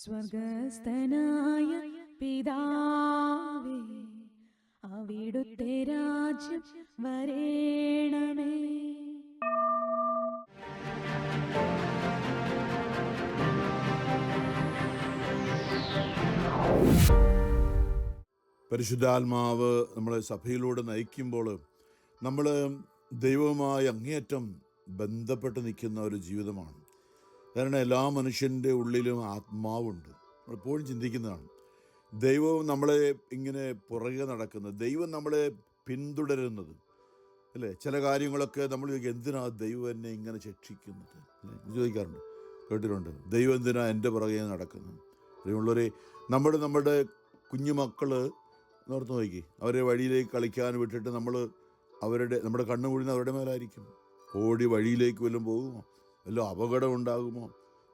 സ്വർഗസ്ഥനായ പിതാവേ, അവിടുത്തെ രാജ്യം വരേണമേ. പരിശുദ്ധാത്മാവ് നമ്മളെ സഭയിലൂടെ നയിക്കുമ്പോൾ നമ്മൾ ദൈവവുമായി അങ്ങേയറ്റം ബന്ധപ്പെട്ട് നിൽക്കുന്ന ഒരു ജീവിതമാണ്. കാരണം എല്ലാ മനുഷ്യൻ്റെ ഉള്ളിലും ആത്മാവുണ്ട്. നമ്മളെപ്പോഴും ചിന്തിക്കുന്നതാണ്, ദൈവം നമ്മളെ ഇങ്ങനെ പുറകെ നടക്കുന്നത്, ദൈവം നമ്മളെ പിന്തുടരുന്നത്, അല്ലേ? ചില കാര്യങ്ങളൊക്കെ നമ്മൾ എന്തിനാ ദൈവം എന്നെ ഇങ്ങനെ ശിക്ഷിക്കുന്നത്, അല്ലേ? ചോദിക്കാറുണ്ട്, കേട്ടിട്ടുണ്ട്. ദൈവം എന്തിനാ എൻ്റെ പുറകെ നടക്കുന്നത്? പ്രിയമുള്ളവരെ, നമ്മുടെ കുഞ്ഞുമക്കൾ ഓർത്ത് നോക്കി, അവരെ വഴിയിലേക്ക് കളിക്കാൻ വിട്ടിട്ട് നമ്മുടെ കണ്ണ് മുഴുവൻ അവരുടെ മേലായിരിക്കും. ഓടി വഴിയിലേക്ക് വല്ലതും പോകുമോ, വല്ല അപകടം ഉണ്ടാകുമോ,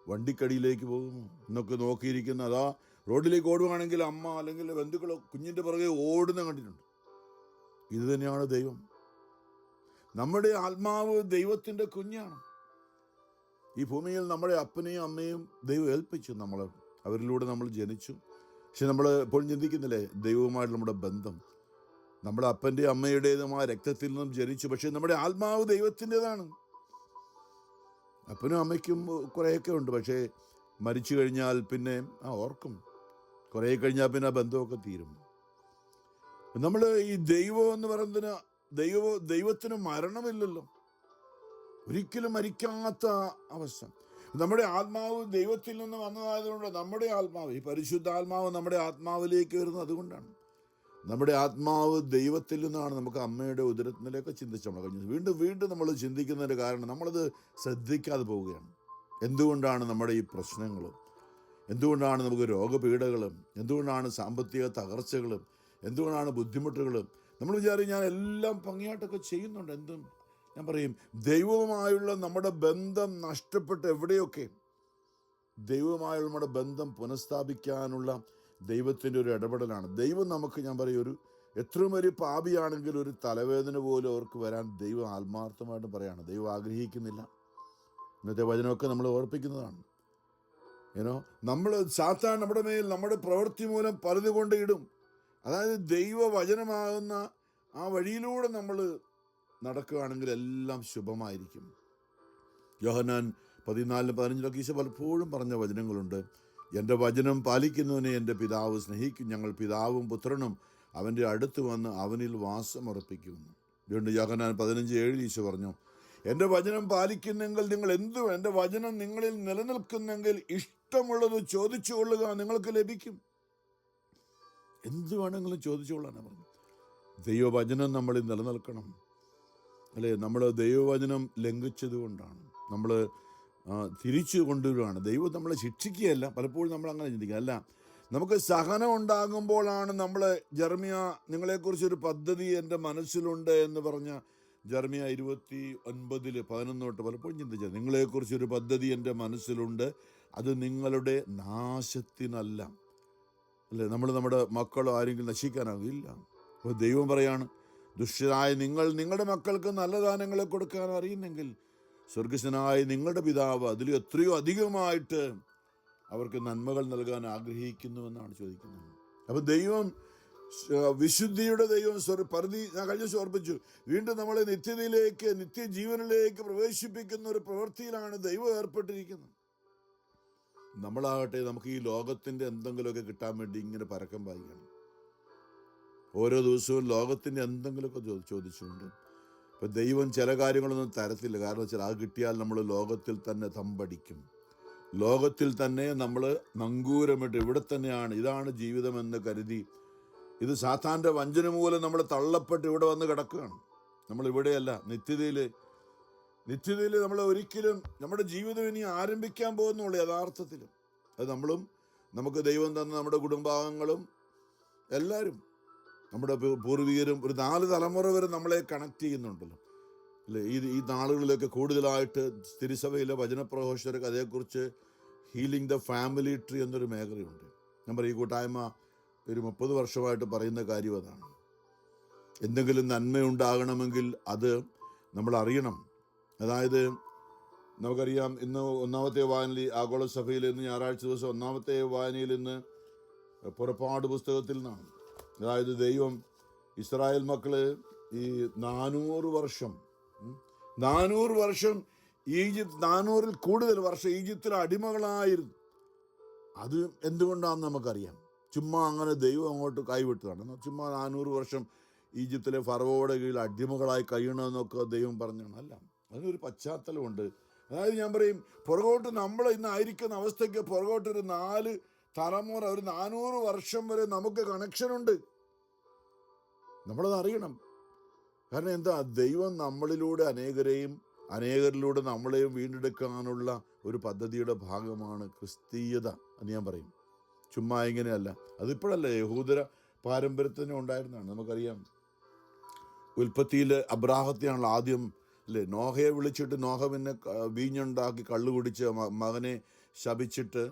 വണ്ടിക്കടിയിലേക്ക് പോകുമോ എന്നൊക്കെ നോക്കിയിരിക്കുന്ന, അതാ റോഡിലേക്ക് ഓടുകയാണെങ്കിൽ അമ്മ അല്ലെങ്കിൽ ബന്ധുക്കളോ കുഞ്ഞിൻ്റെ പുറകെ ഓടുന്ന കണ്ടിട്ടുണ്ട്. ഇത് തന്നെയാണ് ദൈവം. നമ്മുടെ ആത്മാവ് ദൈവത്തിൻ്റെ കുഞ്ഞാണ്. ഈ ഭൂമിയിൽ നമ്മുടെ അപ്പനെയും അമ്മയും ദൈവം ഏൽപ്പിച്ചു, അവരിലൂടെ നമ്മൾ ജനിച്ചു. പക്ഷെ നമ്മൾ എപ്പോഴും ചിന്തിക്കുന്നില്ലേ, ദൈവവുമായിട്ട് നമ്മുടെ ബന്ധം, നമ്മുടെ അപ്പൻ്റെയും അമ്മയുടേതുമായ രക്തത്തിൽ നിന്നും ജനിച്ചു. പക്ഷെ നമ്മുടെ ആത്മാവ് ദൈവത്തിൻ്റെതാണ്. അപ്പനും അമ്മയ്ക്കും കുറേയൊക്കെ ഉണ്ട്, പക്ഷേ മരിച്ചു കഴിഞ്ഞാൽ പിന്നെ ഓർക്കും, കുറേ കഴിഞ്ഞാൽ പിന്നെ ആ ബന്ധമൊക്കെ തീരും. നമ്മൾ ഈ ദൈവം എന്ന് പറയുന്നതിന് ദൈവത്തിന് മരണമില്ലല്ലോ, ഒരിക്കലും മരിക്കാത്ത അവസ്ഥ. നമ്മുടെ ആത്മാവ് ദൈവത്തിൽ നിന്ന് വന്നതായതുകൊണ്ട് നമ്മുടെ ആത്മാവ്, ഈ പരിശുദ്ധാത്മാവ് നമ്മുടെ ആത്മാവിലേക്ക് വരുന്നത് അതുകൊണ്ടാണ്. നമ്മുടെ ആത്മാവ് ദൈവത്തിൽ നിന്നാണ്. നമുക്ക് അമ്മയുടെ ഉദരത്തിലേക്ക് ചിന്തിച്ച് നമ്മൾ കഴിഞ്ഞത് വീണ്ടും നമ്മൾ ചിന്തിക്കുന്നതിൻ്റെ കാരണം നമ്മളത് ശ്രദ്ധിക്കാതെ പോവുകയാണ്. എന്തുകൊണ്ടാണ് നമ്മുടെ ഈ പ്രശ്നങ്ങളും, എന്തുകൊണ്ടാണ് നമുക്ക് രോഗപീഠകളും, എന്തുകൊണ്ടാണ് സാമ്പത്തിക തകർച്ചകളും, എന്തുകൊണ്ടാണ് ബുദ്ധിമുട്ടുകളും? നമ്മൾ വിചാരിക്കും ഞാൻ എല്ലാം ഭംഗിയായിട്ടൊക്കെ ചെയ്യുന്നുണ്ട്. എന്തും ഞാൻ പറയും, ദൈവവുമായുള്ള നമ്മുടെ ബന്ധം നഷ്ടപ്പെട്ട് എവിടെയൊക്കെ ദൈവവുമായുള്ള നമ്മുടെ ബന്ധം പുനഃസ്ഥാപിക്കാനുള്ള ദൈവത്തിൻ്റെ ഒരു ഇടപെടലാണ്. ദൈവം നമുക്ക്, ഞാൻ പറയും, എത്രയും വലിയ പാപിയാണെങ്കിൽ ഒരു തലവേദന പോലും അവർക്ക് വരാൻ ദൈവം ആത്മാർത്ഥമായിട്ട് പറയാണ്. ദൈവം ആഗ്രഹിക്കുന്നില്ല. ഇന്നത്തെ വചനമൊക്കെ നമ്മൾ ഓർപ്പിക്കുന്നതാണ്. നമ്മൾ സാത്താൻ നമ്മുടെ മേൽ നമ്മുടെ പ്രവൃത്തി മൂലം പലതുകൊണ്ട് ഇടും. അതായത് ദൈവവചനമാകുന്ന ആ വഴിയിലൂടെ നമ്മൾ നടക്കുകയാണെങ്കിൽ എല്ലാം ശുഭമായിരിക്കും. യോഹന്നാൻ 14:15 ഈശോ പലപ്പോഴും പറഞ്ഞ വചനങ്ങളുണ്ട്. എൻ്റെ വചനം പാലിക്കുന്നവനെ എൻ്റെ പിതാവ് സ്നേഹിക്കും, ഞങ്ങൾ പിതാവും പുത്രനും അവൻ്റെ അടുത്ത് വന്ന് അവനിൽ വാസമുറപ്പിക്കുമെന്ന്. വീണ്ടും യോഹന്നാൻ 15:7 ഈശോ പറഞ്ഞു, എൻ്റെ വചനം പാലിക്കുന്നെങ്കിൽ നിങ്ങൾ എൻ്റെ വചനം നിങ്ങളിൽ നിലനിൽക്കുന്നെങ്കിൽ ഇഷ്ടമുള്ളത് ചോദിച്ചു കൊള്ളുക, നിങ്ങൾക്ക് ലഭിക്കും. എന്ത് വേണമെങ്കിലും ചോദിച്ചു കൊള്ളാനാണ് പറഞ്ഞു. ദൈവവചനം നമ്മളിൽ നിലനിൽക്കണം, അല്ലേ? നമ്മൾ ദൈവവചനം ലംഘിച്ചത് കൊണ്ടാണ് നമ്മൾ തിരിച്ചു കൊണ്ടുവരികയാണ്. ദൈവം നമ്മളെ ശിക്ഷിക്കുകയല്ല. പലപ്പോഴും നമ്മൾ അങ്ങനെ ചിന്തിക്കുക, അല്ല, നമുക്ക് സഹനം ഉണ്ടാകുമ്പോഴാണ് ജെറമ്യ നിങ്ങളെക്കുറിച്ചൊരു പദ്ധതി എൻ്റെ മനസ്സിലുണ്ട് എന്ന് പറഞ്ഞ ജെറമ്യ 29:11 പലപ്പോഴും ചിന്തിച്ചത്, നിങ്ങളെക്കുറിച്ചൊരു പദ്ധതി എൻ്റെ മനസ്സിലുണ്ട്, അത് നിങ്ങളുടെ നാശത്തിനല്ല, അല്ലേ? നമ്മുടെ മക്കളോ ആരെങ്കിലും നശിക്കാനാകില്ല. അപ്പോൾ ദൈവം പറയാണ്, ദുഷ്ടരായ നിങ്ങളുടെ മക്കൾക്ക് നല്ല ദാനങ്ങളെ കൊടുക്കാൻ അറിയുന്നെങ്കിൽ സ്വർഗസ്വനായ നിങ്ങളുടെ പിതാവ് അതിൽ എത്രയോ അധികമായിട്ട് അവർക്ക് നന്മകൾ നൽകാൻ ആഗ്രഹിക്കുന്നുവെന്നാണ് ചോദിക്കുന്നത്. അപ്പോൾ ദൈവം, വിശുദ്ധിയുടെ ദൈവം, ഞാൻ കഴിഞ്ഞ ദിവസം ഓർപ്പിച്ചു, വീണ്ടും നമ്മളെ നിത്യതയിലേക്ക്, നിത്യജീവനിലേക്ക് പ്രവേശിപ്പിക്കുന്ന ഒരു പ്രവൃത്തിയിലാണ് ദൈവം ഏർപ്പെട്ടിരിക്കുന്നത്. നമ്മളാകട്ടെ നമുക്ക് ഈ ലോകത്തിൻ്റെ എന്തെങ്കിലുമൊക്കെ കിട്ടാൻ വേണ്ടി ഇങ്ങനെ പരക്കം പായിക്കണം. ഓരോ ദിവസവും ലോകത്തിൻ്റെ എന്തെങ്കിലുമൊക്കെ ചോദിച്ചുകൊണ്ട്. ഇപ്പം ദൈവം ചില കാര്യങ്ങളൊന്നും തരത്തില്ല. കാരണം വെച്ചാൽ അത് കിട്ടിയാൽ നമ്മൾ ലോകത്തിൽ തന്നെ തമ്പടിക്കും, ലോകത്തിൽ തന്നെ നമ്മൾ നങ്കൂരമിട്ട് ഇവിടെ തന്നെയാണ്, ഇതാണ് ജീവിതമെന്ന് കരുതി, ഇത് സാത്താൻ്റെ വഞ്ചന മൂലം നമ്മൾ തള്ളപ്പെട്ട് ഇവിടെ വന്ന് കിടക്കുകയാണ്. നമ്മളിവിടെയല്ല, നിത്യതയിൽ നമ്മൾ ഒരിക്കലും നമ്മുടെ ജീവിതം ഇനി ആരംഭിക്കാൻ പോകുന്നുള്ളൂ യഥാർത്ഥത്തിൽ. അത് നമ്മളും നമുക്ക് ദൈവം തന്ന നമ്മുടെ കുടുംബാംഗങ്ങളും എല്ലാവരും നമ്മുടെ പൂർവികരും ഒരു 4 തലമുറ വരെ നമ്മളെ കണക്ട് ചെയ്യുന്നുണ്ടല്ലോ, അല്ലേ? ഈ നാളുകളിലൊക്കെ കൂടുതലായിട്ട് തിരുസഭയിലെ വചനപ്രഘോഷകർക്ക് അതേക്കുറിച്ച് ഹീലിംഗ് ദ ഫാമിലി ട്രീ എന്നൊരു മേഖലയുണ്ട്. ഞാൻ പറയും, ഈ കൂട്ടായ്മ ഒരു 30 വർഷമായിട്ട് പറയുന്ന കാര്യം അതാണ്. എന്തെങ്കിലും നന്മയുണ്ടാകണമെങ്കിൽ അത് നമ്മൾ അറിയണം. അതായത് നമുക്കറിയാം, ഇന്ന് ഒന്നാമത്തെ വായനയിൽ ആഗോള സഭയിൽ ഇന്ന് ഞായറാഴ്ച ദിവസം ഒന്നാമത്തെ വായനയിൽ ഇന്ന് പുറപ്പാട് പുസ്തകത്തിൽ നിന്നാണ്. അതായത് ദൈവം ഇസ്രായേൽ മക്കള് ഈ 400 വർഷം ഈജിപ്ത്, 400-ൽ കൂടുതൽ വർഷം ഈജിപ്തിൽ അടിമകളായിരുന്നു. അത് എന്തുകൊണ്ടാണെന്ന് നമുക്കറിയാം. ചുമ്മാ അങ്ങനെ ദൈവം അങ്ങോട്ട് കൈവിട്ടതാണ്. ചുമ്മാ 400 വർഷം ഈജിപ്തിലെ ഫറവോയുടെ കീഴിൽ അടിമകളായി കഴിയണമെന്നൊക്കെ ദൈവം പറഞ്ഞാണ്. അല്ല, അതിനൊരു പശ്ചാത്തലമുണ്ട്. അതായത് ഞാൻ പറയും, പുറകോട്ട് നമ്മൾ ഇന്ന് ആയിരിക്കുന്ന അവസ്ഥയ്ക്ക് പുറകോട്ട് ഒരു 4 തലമുറ, ഒരു 400 വർഷം വരെ നമുക്ക് കണക്ഷനുണ്ട്. നമ്മളത് അറിയണം. കാരണം എന്താ, ദൈവം നമ്മളിലൂടെ അനേകരിലൂടെ നമ്മളെയും വീണ്ടെടുക്കാനുള്ള ഒരു പദ്ധതിയുടെ ഭാഗമാണ് ക്രിസ്തീയത എന്ന് ഞാൻ പറയും. ചുമ്മാ ഇങ്ങനെയല്ല. അതിപ്പോഴല്ല, യഹൂദര പാരമ്പര്യത്തിന് ഉണ്ടായിരുന്നതാണ്. നമുക്കറിയാം, ഉൽപ്പത്തിയിൽ അബ്രാഹത്തെയാണല്ലോ ആദ്യം അല്ലേ നോഹയെ വിളിച്ചിട്ട് നോഹ പിന്നെ വീഞ്ഞുണ്ടാക്കി കള്ളു കുടിച്ച് മകനെ ശപിച്ചിട്ട്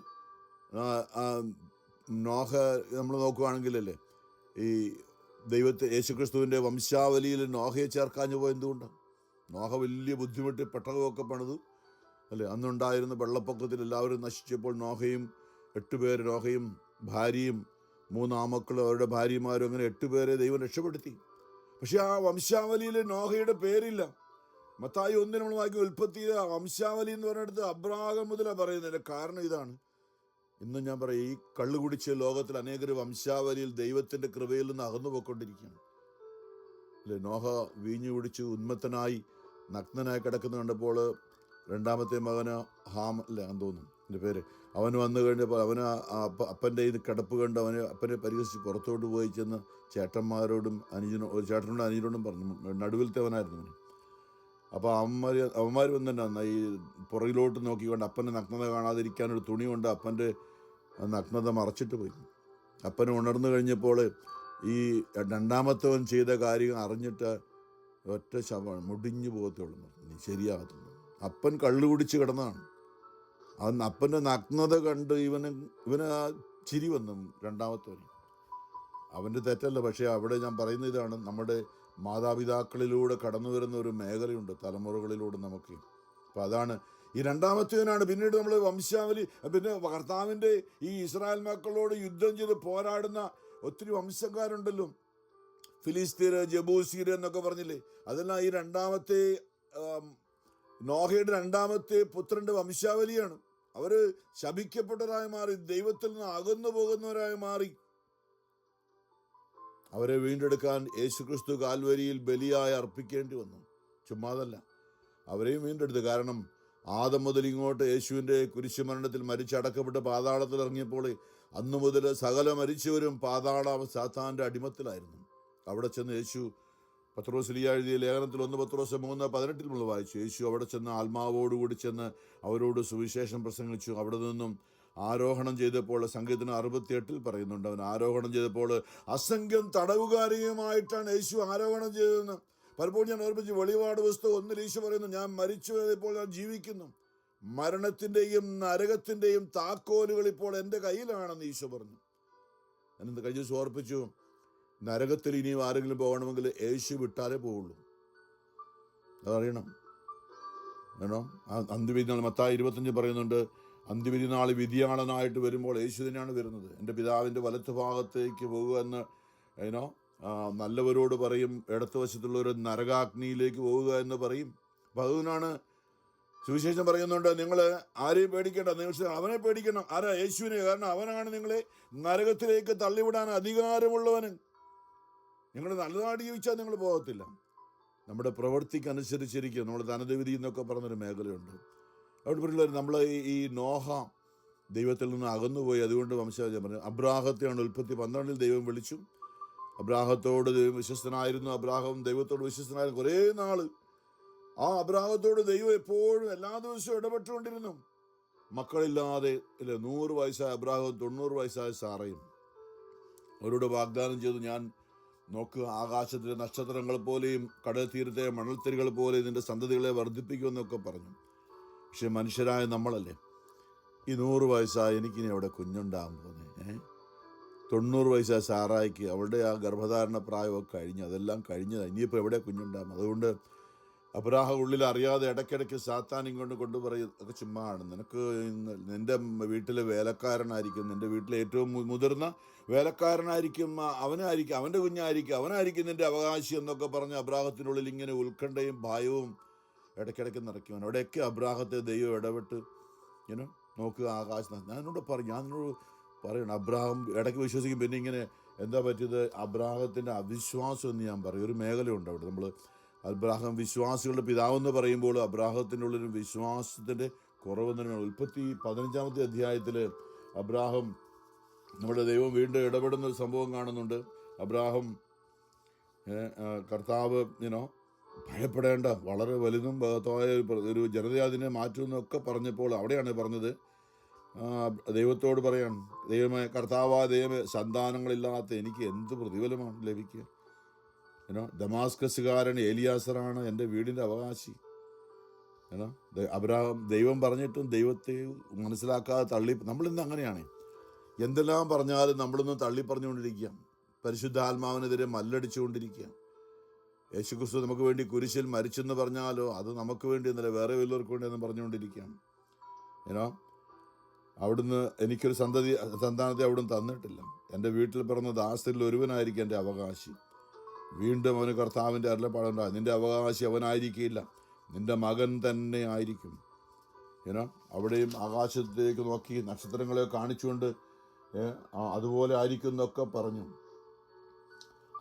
നോഹ നമ്മൾ നോക്കുകയാണെങ്കിലല്ലേ ഈ യേശുക്രിസ്തുവിൻ്റെ വംശാവലിയിൽ നോഹയെ ചേർക്കാഞ്ഞു പോയത് എന്തുകൊണ്ടാണ്? നോഹ വലിയ ബുദ്ധിമുട്ടി പെട്ടകമൊക്കെ പണിത് അല്ലേ. അന്നുണ്ടായിരുന്ന വെള്ളപ്പൊക്കത്തിൽ എല്ലാവരും നശിച്ചപ്പോൾ നോഹയും 8 പേര്, നോഹയും ഭാര്യയും 3 ആമക്കളും അവരുടെ ഭാര്യമാരും, അങ്ങനെ 8 പേരെ ദൈവം രക്ഷപ്പെടുത്തി. പക്ഷെ ആ വംശാവലിയിൽ നോഹയുടെ പേരില്ല. മത്തായി 1 നമ്മൾ വായിക്കും, ഉൽപ്പത്തിയിൽ വംശാവലി എന്ന് പറഞ്ഞിടത്ത് അബ്രാഹം മുതലാണ് പറയുന്നതിൻ്റെ കാരണം ഇതാണ്. ഇന്ന് ഞാൻ പറയും, ഈ കള്ളു കുടിച്ച് ലോകത്തിൽ അനേകർ വംശാവലിയിൽ ദൈവത്തിൻ്റെ കൃപയിൽ നിന്ന് അകന്നു പോയിക്കൊണ്ടിരിക്കുകയാണ് അല്ലേ. നോഹ വീഞ്ഞു കുടിച്ച് ഉന്മത്തനായി നഗ്നനായി കിടക്കുന്ന കണ്ടപ്പോൾ രണ്ടാമത്തെ മകന് ഹാം അല്ലേ എന്ന് തോന്നുന്നു എൻ്റെ പേര്, അവൻ വന്നു കഴിഞ്ഞപ്പോൾ അവന് അപ്പൻ്റെ ഇത് കിടപ്പ് കണ്ട് അപ്പനെ പരിഹസിച്ച് പുറത്തോട്ട് പോയി ചെന്ന് ചേട്ടന്മാരോടും ഒരു ചേട്ടനോടും അനിയനോടും പറഞ്ഞു. നടുവിലത്തേവനായിരുന്നു അവന്. അപ്പോൾ അവന്മാർ വന്നിട്ടുണ്ടെന്ന് ഈ പുറകിലോട്ട് നോക്കിക്കൊണ്ട് അപ്പൻ്റെ നഗ്നത കാണാതിരിക്കാനൊരു തുണി കൊണ്ട് അപ്പൻ്റെ നഗ്നത മറച്ചിട്ട് പോയി. അപ്പൻ ഉണർന്നു കഴിഞ്ഞപ്പോൾ ഈ രണ്ടാമത്തവൻ ചെയ്ത കാര്യം അറിഞ്ഞിട്ട് ഒറ്റ ശവമാണ്, മുടിഞ്ഞു പോകത്തുള്ളൂ, നീ ശരിയാകത്തുള്ളൂ. അപ്പൻ കള്ളു കുടിച്ച് കിടന്നതാണ്. അപ്പൻ്റെ നഗ്നത കണ്ട് ഇവന് ആ ചിരി വന്നു രണ്ടാമത്തവന്. അവൻ്റെ തെറ്റല്ല, പക്ഷേ അവിടെ ഞാൻ പറയുന്ന ഇതാണ്, നമ്മുടെ മാതാപിതാക്കളിലൂടെ കടന്നു വരുന്ന ഒരു മേഖലയുണ്ട് തലമുറകളിലൂടെ നമുക്ക്. അപ്പം അതാണ് ഈ രണ്ടാമത്തേവനാണ്. പിന്നീട് നമ്മൾ വംശാവലി, പിന്നെ കർത്താവിൻ്റെ ഈ ഇസ്രായേൽ മക്കളോട് യുദ്ധം ചെയ്ത് പോരാടുന്ന ഒത്തിരി വംശക്കാരുണ്ടല്ലോ, ഫിലിസ്തീർ, ജബൂസീർ എന്നൊക്കെ പറഞ്ഞില്ലേ. അതെല്ലാം ഈ രണ്ടാമത്തെ നോഹയുടെ രണ്ടാമത്തെ പുത്രൻ്റെ വംശാവലിയാണ്. അവർ ശപിക്കപ്പെട്ടവരായി മാറി, ദൈവത്തിൽ നിന്ന് അകന്നു പോകുന്നവരായി മാറി. അവരെ വീണ്ടെടുക്കാൻ യേശുക്രിസ്തു കാൽവരിയിൽ ബലിയായി അർപ്പിക്കേണ്ടി വന്നു. ചുമ്മാതല്ല, അവരെയും വീണ്ടെടുത്തു. കാരണം ആദം മുതൽ ഇങ്ങോട്ട് യേശുവിൻ്റെ കുരിശുമരണത്തിൽ മരിച്ചടക്കപ്പെട്ട് പാതാളത്തിൽ ഇറങ്ങിയപ്പോൾ അന്നു മുതൽ സകല മരിച്ചവരും സാത്താൻ്റെ അടിമത്തിലായിരുന്നു. അവിടെ ചെന്ന് യേശു, പത്രോസ്ലിയ എഴുതിയ ലേഖനത്തിൽ 1 പത്രോസ് 3:18 നമ്മൾ വായിച്ചു. യേശു അവിടെ ചെന്ന് ആത്മാവോടുകൂടി ചെന്ന് അവരോട് സുവിശേഷം പ്രസംഗിച്ചു. അവിടെ നിന്നും ആരോഹണം ചെയ്തപ്പോൾ, സംഗീതത്തിന് 68 പറയുന്നുണ്ട്, അവൻ ആരോഹണം ചെയ്തപ്പോൾ അസംഖ്യം തടവുകാരിയുമായിട്ടാണ് യേശു ആരോഹണം ചെയ്തതെന്ന്. പലപ്പോഴും ഞാൻ ഓർമ്മിച്ച്, വെളിപാട് പുസ്തകം 1 ഈശോ പറയുന്നു, ഞാൻ മരിച്ചു പോയപ്പോൾ ഞാൻ ജീവിക്കുന്നു, മരണത്തിൻ്റെയും നരകത്തിൻ്റെയും താക്കോലുകൾ ഇപ്പോൾ എൻ്റെ കയ്യിലാണെന്ന് ഈശോ പറഞ്ഞു. ഞാനെന്ത് കഴിഞ്ഞ ദിവസം ഓർപ്പിച്ചു, നരകത്തിൽ ഇനിയും ആരെങ്കിലും പോകണമെങ്കിൽ യേശു വിട്ടാലേ പോവുള്ളൂ. അതറിയണം വേണോ. അന്ത്യവിധി നാൾ മത്തായി 25 പറയുന്നുണ്ട്, അന്ത്യവിധി നാൾ വിധിയാളനായിട്ട് വരുമ്പോൾ യേശു തന്നെയാണ് വരുന്നത്. എൻ്റെ പിതാവിൻ്റെ വലത്ത് ഭാഗത്തേക്ക് പോകുക എന്ന് നല്ലവരോട് പറയും, ഇടത്തുവശത്തുള്ള ഒരു നരകാഗ്നിയിലേക്ക് പോവുക എന്ന് പറയും. അപ്പം അതുകൊണ്ടാണ് സുവിശേഷം പറയുന്നുണ്ട്, നിങ്ങൾ ആരെയും പേടിക്കേണ്ട, നിങ്ങൾ അവനെ പേടിക്കണം. ആരാ? യേശുവിനെ. കാരണം അവനാണ് നിങ്ങളെ നരകത്തിലേക്ക് തള്ളിവിടാൻ അധികാരമുള്ളവന്. നിങ്ങൾ നല്ലതായിട്ട് ജീവിച്ചാൽ നിങ്ങൾ പോകത്തില്ല. നമ്മുടെ പ്രവൃത്തിക്കനുസരിച്ചിരിക്കും. നമ്മൾ ധനവിധി എന്നൊക്കെ പറഞ്ഞൊരു മേഖലയുണ്ട്. അവിടെ പറയുന്നത് നമ്മൾ ഈ നോഹ ദൈവത്തിൽ നിന്ന് അകന്നുപോയി, അതുകൊണ്ട് വംശജം പറഞ്ഞു. അബ്രാഹത്തെയാണ് ഉൽപ്പത്തി 12 ദൈവം വിളിച്ചു. അബ്രാഹത്തോട് ദൈവം വിശ്വസ്തനായിരുന്നു. അബ്രാഹം ദൈവത്തോട് വിശ്വസ്തനായിരുന്നു കുറേ നാൾ. ആ അബ്രാഹത്തോട് ദൈവം എപ്പോഴും എല്ലാ ദിവസവും ഇടപെട്ടുകൊണ്ടിരുന്നു. മക്കളില്ലാതെ 100 വയസ്സായ അബ്രാഹം 90 വയസ്സായ സാറയും അവരോട് വാഗ്ദാനം ചെയ്തു, ഞാൻ നോക്കുക, ആകാശത്തിലെ നക്ഷത്രങ്ങൾ പോലെയും കടൽ തീരത്തെ മണൽത്തരികൾ പോലെയും നിന്റെ സന്തതികളെ വർദ്ധിപ്പിക്കുമെന്നൊക്കെ പറഞ്ഞു. പക്ഷെ മനുഷ്യരായ നമ്മളല്ലേ, ഈ 100 വയസ്സായ എനിക്കിനി അവിടെ കുഞ്ഞുണ്ടാകാൻ പോകുന്നത്, 90 വയസ്സായ സാറായിക്ക് അവളുടെ ആ ഗർഭധാരണ പ്രായമൊക്കെ കഴിഞ്ഞ്, അതെല്ലാം കഴിഞ്ഞതാണ്. ഇനിയിപ്പോൾ എവിടെ കുഞ്ഞുണ്ടാകും? അതുകൊണ്ട് അബ്രാഹം ഉള്ളിൽ അറിയാതെ ഇടയ്ക്കിടയ്ക്ക് സാത്താൻ ഇങ്ങോട്ട് കൊണ്ടുപറയും, ഒക്കെ ചുമ്മാണ്, നിനക്ക് നിൻ്റെ വീട്ടിലെ വേലക്കാരനായിരിക്കും, നിൻ്റെ വീട്ടിലെ ഏറ്റവും മുതിർന്ന വേലക്കാരനായിരിക്കും, അവൻ്റെ കുഞ്ഞായിരിക്കും നിൻ്റെ അവകാശി എന്നൊക്കെ പറഞ്ഞ് അബ്രാഹത്തിനുള്ളിൽ ഇങ്ങനെ ഉത്കണ്ഠയും ഭയവും ഇടയ്ക്കിടയ്ക്ക് നിറയ്ക്കുവാൻ. അവിടെയൊക്കെ അബ്രാഹത്തെ ദൈവം ഇടപെട്ട് ഇങ്ങനെ നോക്കുക ആകാശം. ഞാൻ നിന്നോട് പറയണം, അബ്രാഹം ഇടയ്ക്ക് വിശ്വസിക്കും, പിന്നെ ഇങ്ങനെ എന്താ പറ്റിയത്, അബ്രാഹത്തിൻ്റെ അവിശ്വാസം എന്ന് ഞാൻ പറയും. ഒരു മേഖലയുണ്ട് അവിടെ. നമ്മൾ അബ്രാഹം വിശ്വാസികളുടെ പിതാവെന്ന് പറയുമ്പോൾ അബ്രാഹത്തിൻ്റെ ഉള്ളിലും വിശ്വാസത്തിൻ്റെ കുറവ് തന്നെയാണ്. ഉൽപ്പത്തി 15-ാമത്തെ അധ്യായത്തിൽ അബ്രാഹം, നമ്മുടെ ദൈവം വീണ്ടും ഇടപെടുന്ന ഒരു സംഭവം കാണുന്നുണ്ട്. അബ്രാഹം കർത്താവ് ഭയപ്പെടേണ്ട, വളരെ വലുതും ബഹുത്തായ ഒരു ജനത അതിനെ മാറ്റുമെന്നൊക്കെ പറഞ്ഞപ്പോൾ അവിടെയാണ് പറഞ്ഞത്, ദൈവത്തോട് പറയാൻ, ദൈവമേ, ദൈവമേ, സന്താനങ്ങളില്ലാത്ത എനിക്ക് എന്ത് പ്രതിഫലമാണ് ലഭിക്കുക? ദമാസ്കസുകാരൻ ഏലിയാസറാണ് എൻ്റെ വീടിൻ്റെ അവകാശി. അബ്രാഹം ദൈവം പറഞ്ഞിട്ടും ദൈവത്തെ മനസ്സിലാക്കാതെ തള്ളി. നമ്മളിന്ന് അങ്ങനെയാണ്, എന്തെല്ലാം പറഞ്ഞാലും നമ്മളൊന്നും തള്ളി പറഞ്ഞുകൊണ്ടിരിക്കുക, പരിശുദ്ധാത്മാവിനെതിരെ മല്ലടിച്ചുകൊണ്ടിരിക്കുക. യേശുക്രിസ്തു നമുക്ക് വേണ്ടി കുരിശിൽ മരിച്ചെന്ന് പറഞ്ഞാലോ അത് നമുക്ക് വേണ്ടി എന്നല്ല, വേറെ വല്ലവർക്ക് വേണ്ടി എന്ന് പറഞ്ഞുകൊണ്ടിരിക്കുകയാണ്. അവിടുന്ന് എനിക്കൊരു സന്താനത്തെ അവിടുന്ന് തന്നിട്ടില്ല. എൻ്റെ വീട്ടിൽ പിറന്ന ദാസരിൽ ഒരുവനായിരിക്കും എൻ്റെ അവകാശി. വീണ്ടും അവന് കർത്താവിൻ്റെ അരുളപ്പാടുണ്ടാകും, നിൻ്റെ അവകാശി അവനായിരിക്കില്ല, നിൻ്റെ മകൻ തന്നെ ആയിരിക്കും. അവിടെയും ആകാശത്തേക്ക് നോക്കി നക്ഷത്രങ്ങളെ കാണിച്ചുകൊണ്ട് അതുപോലെ ആയിരിക്കും എന്നൊക്കെ പറഞ്ഞു.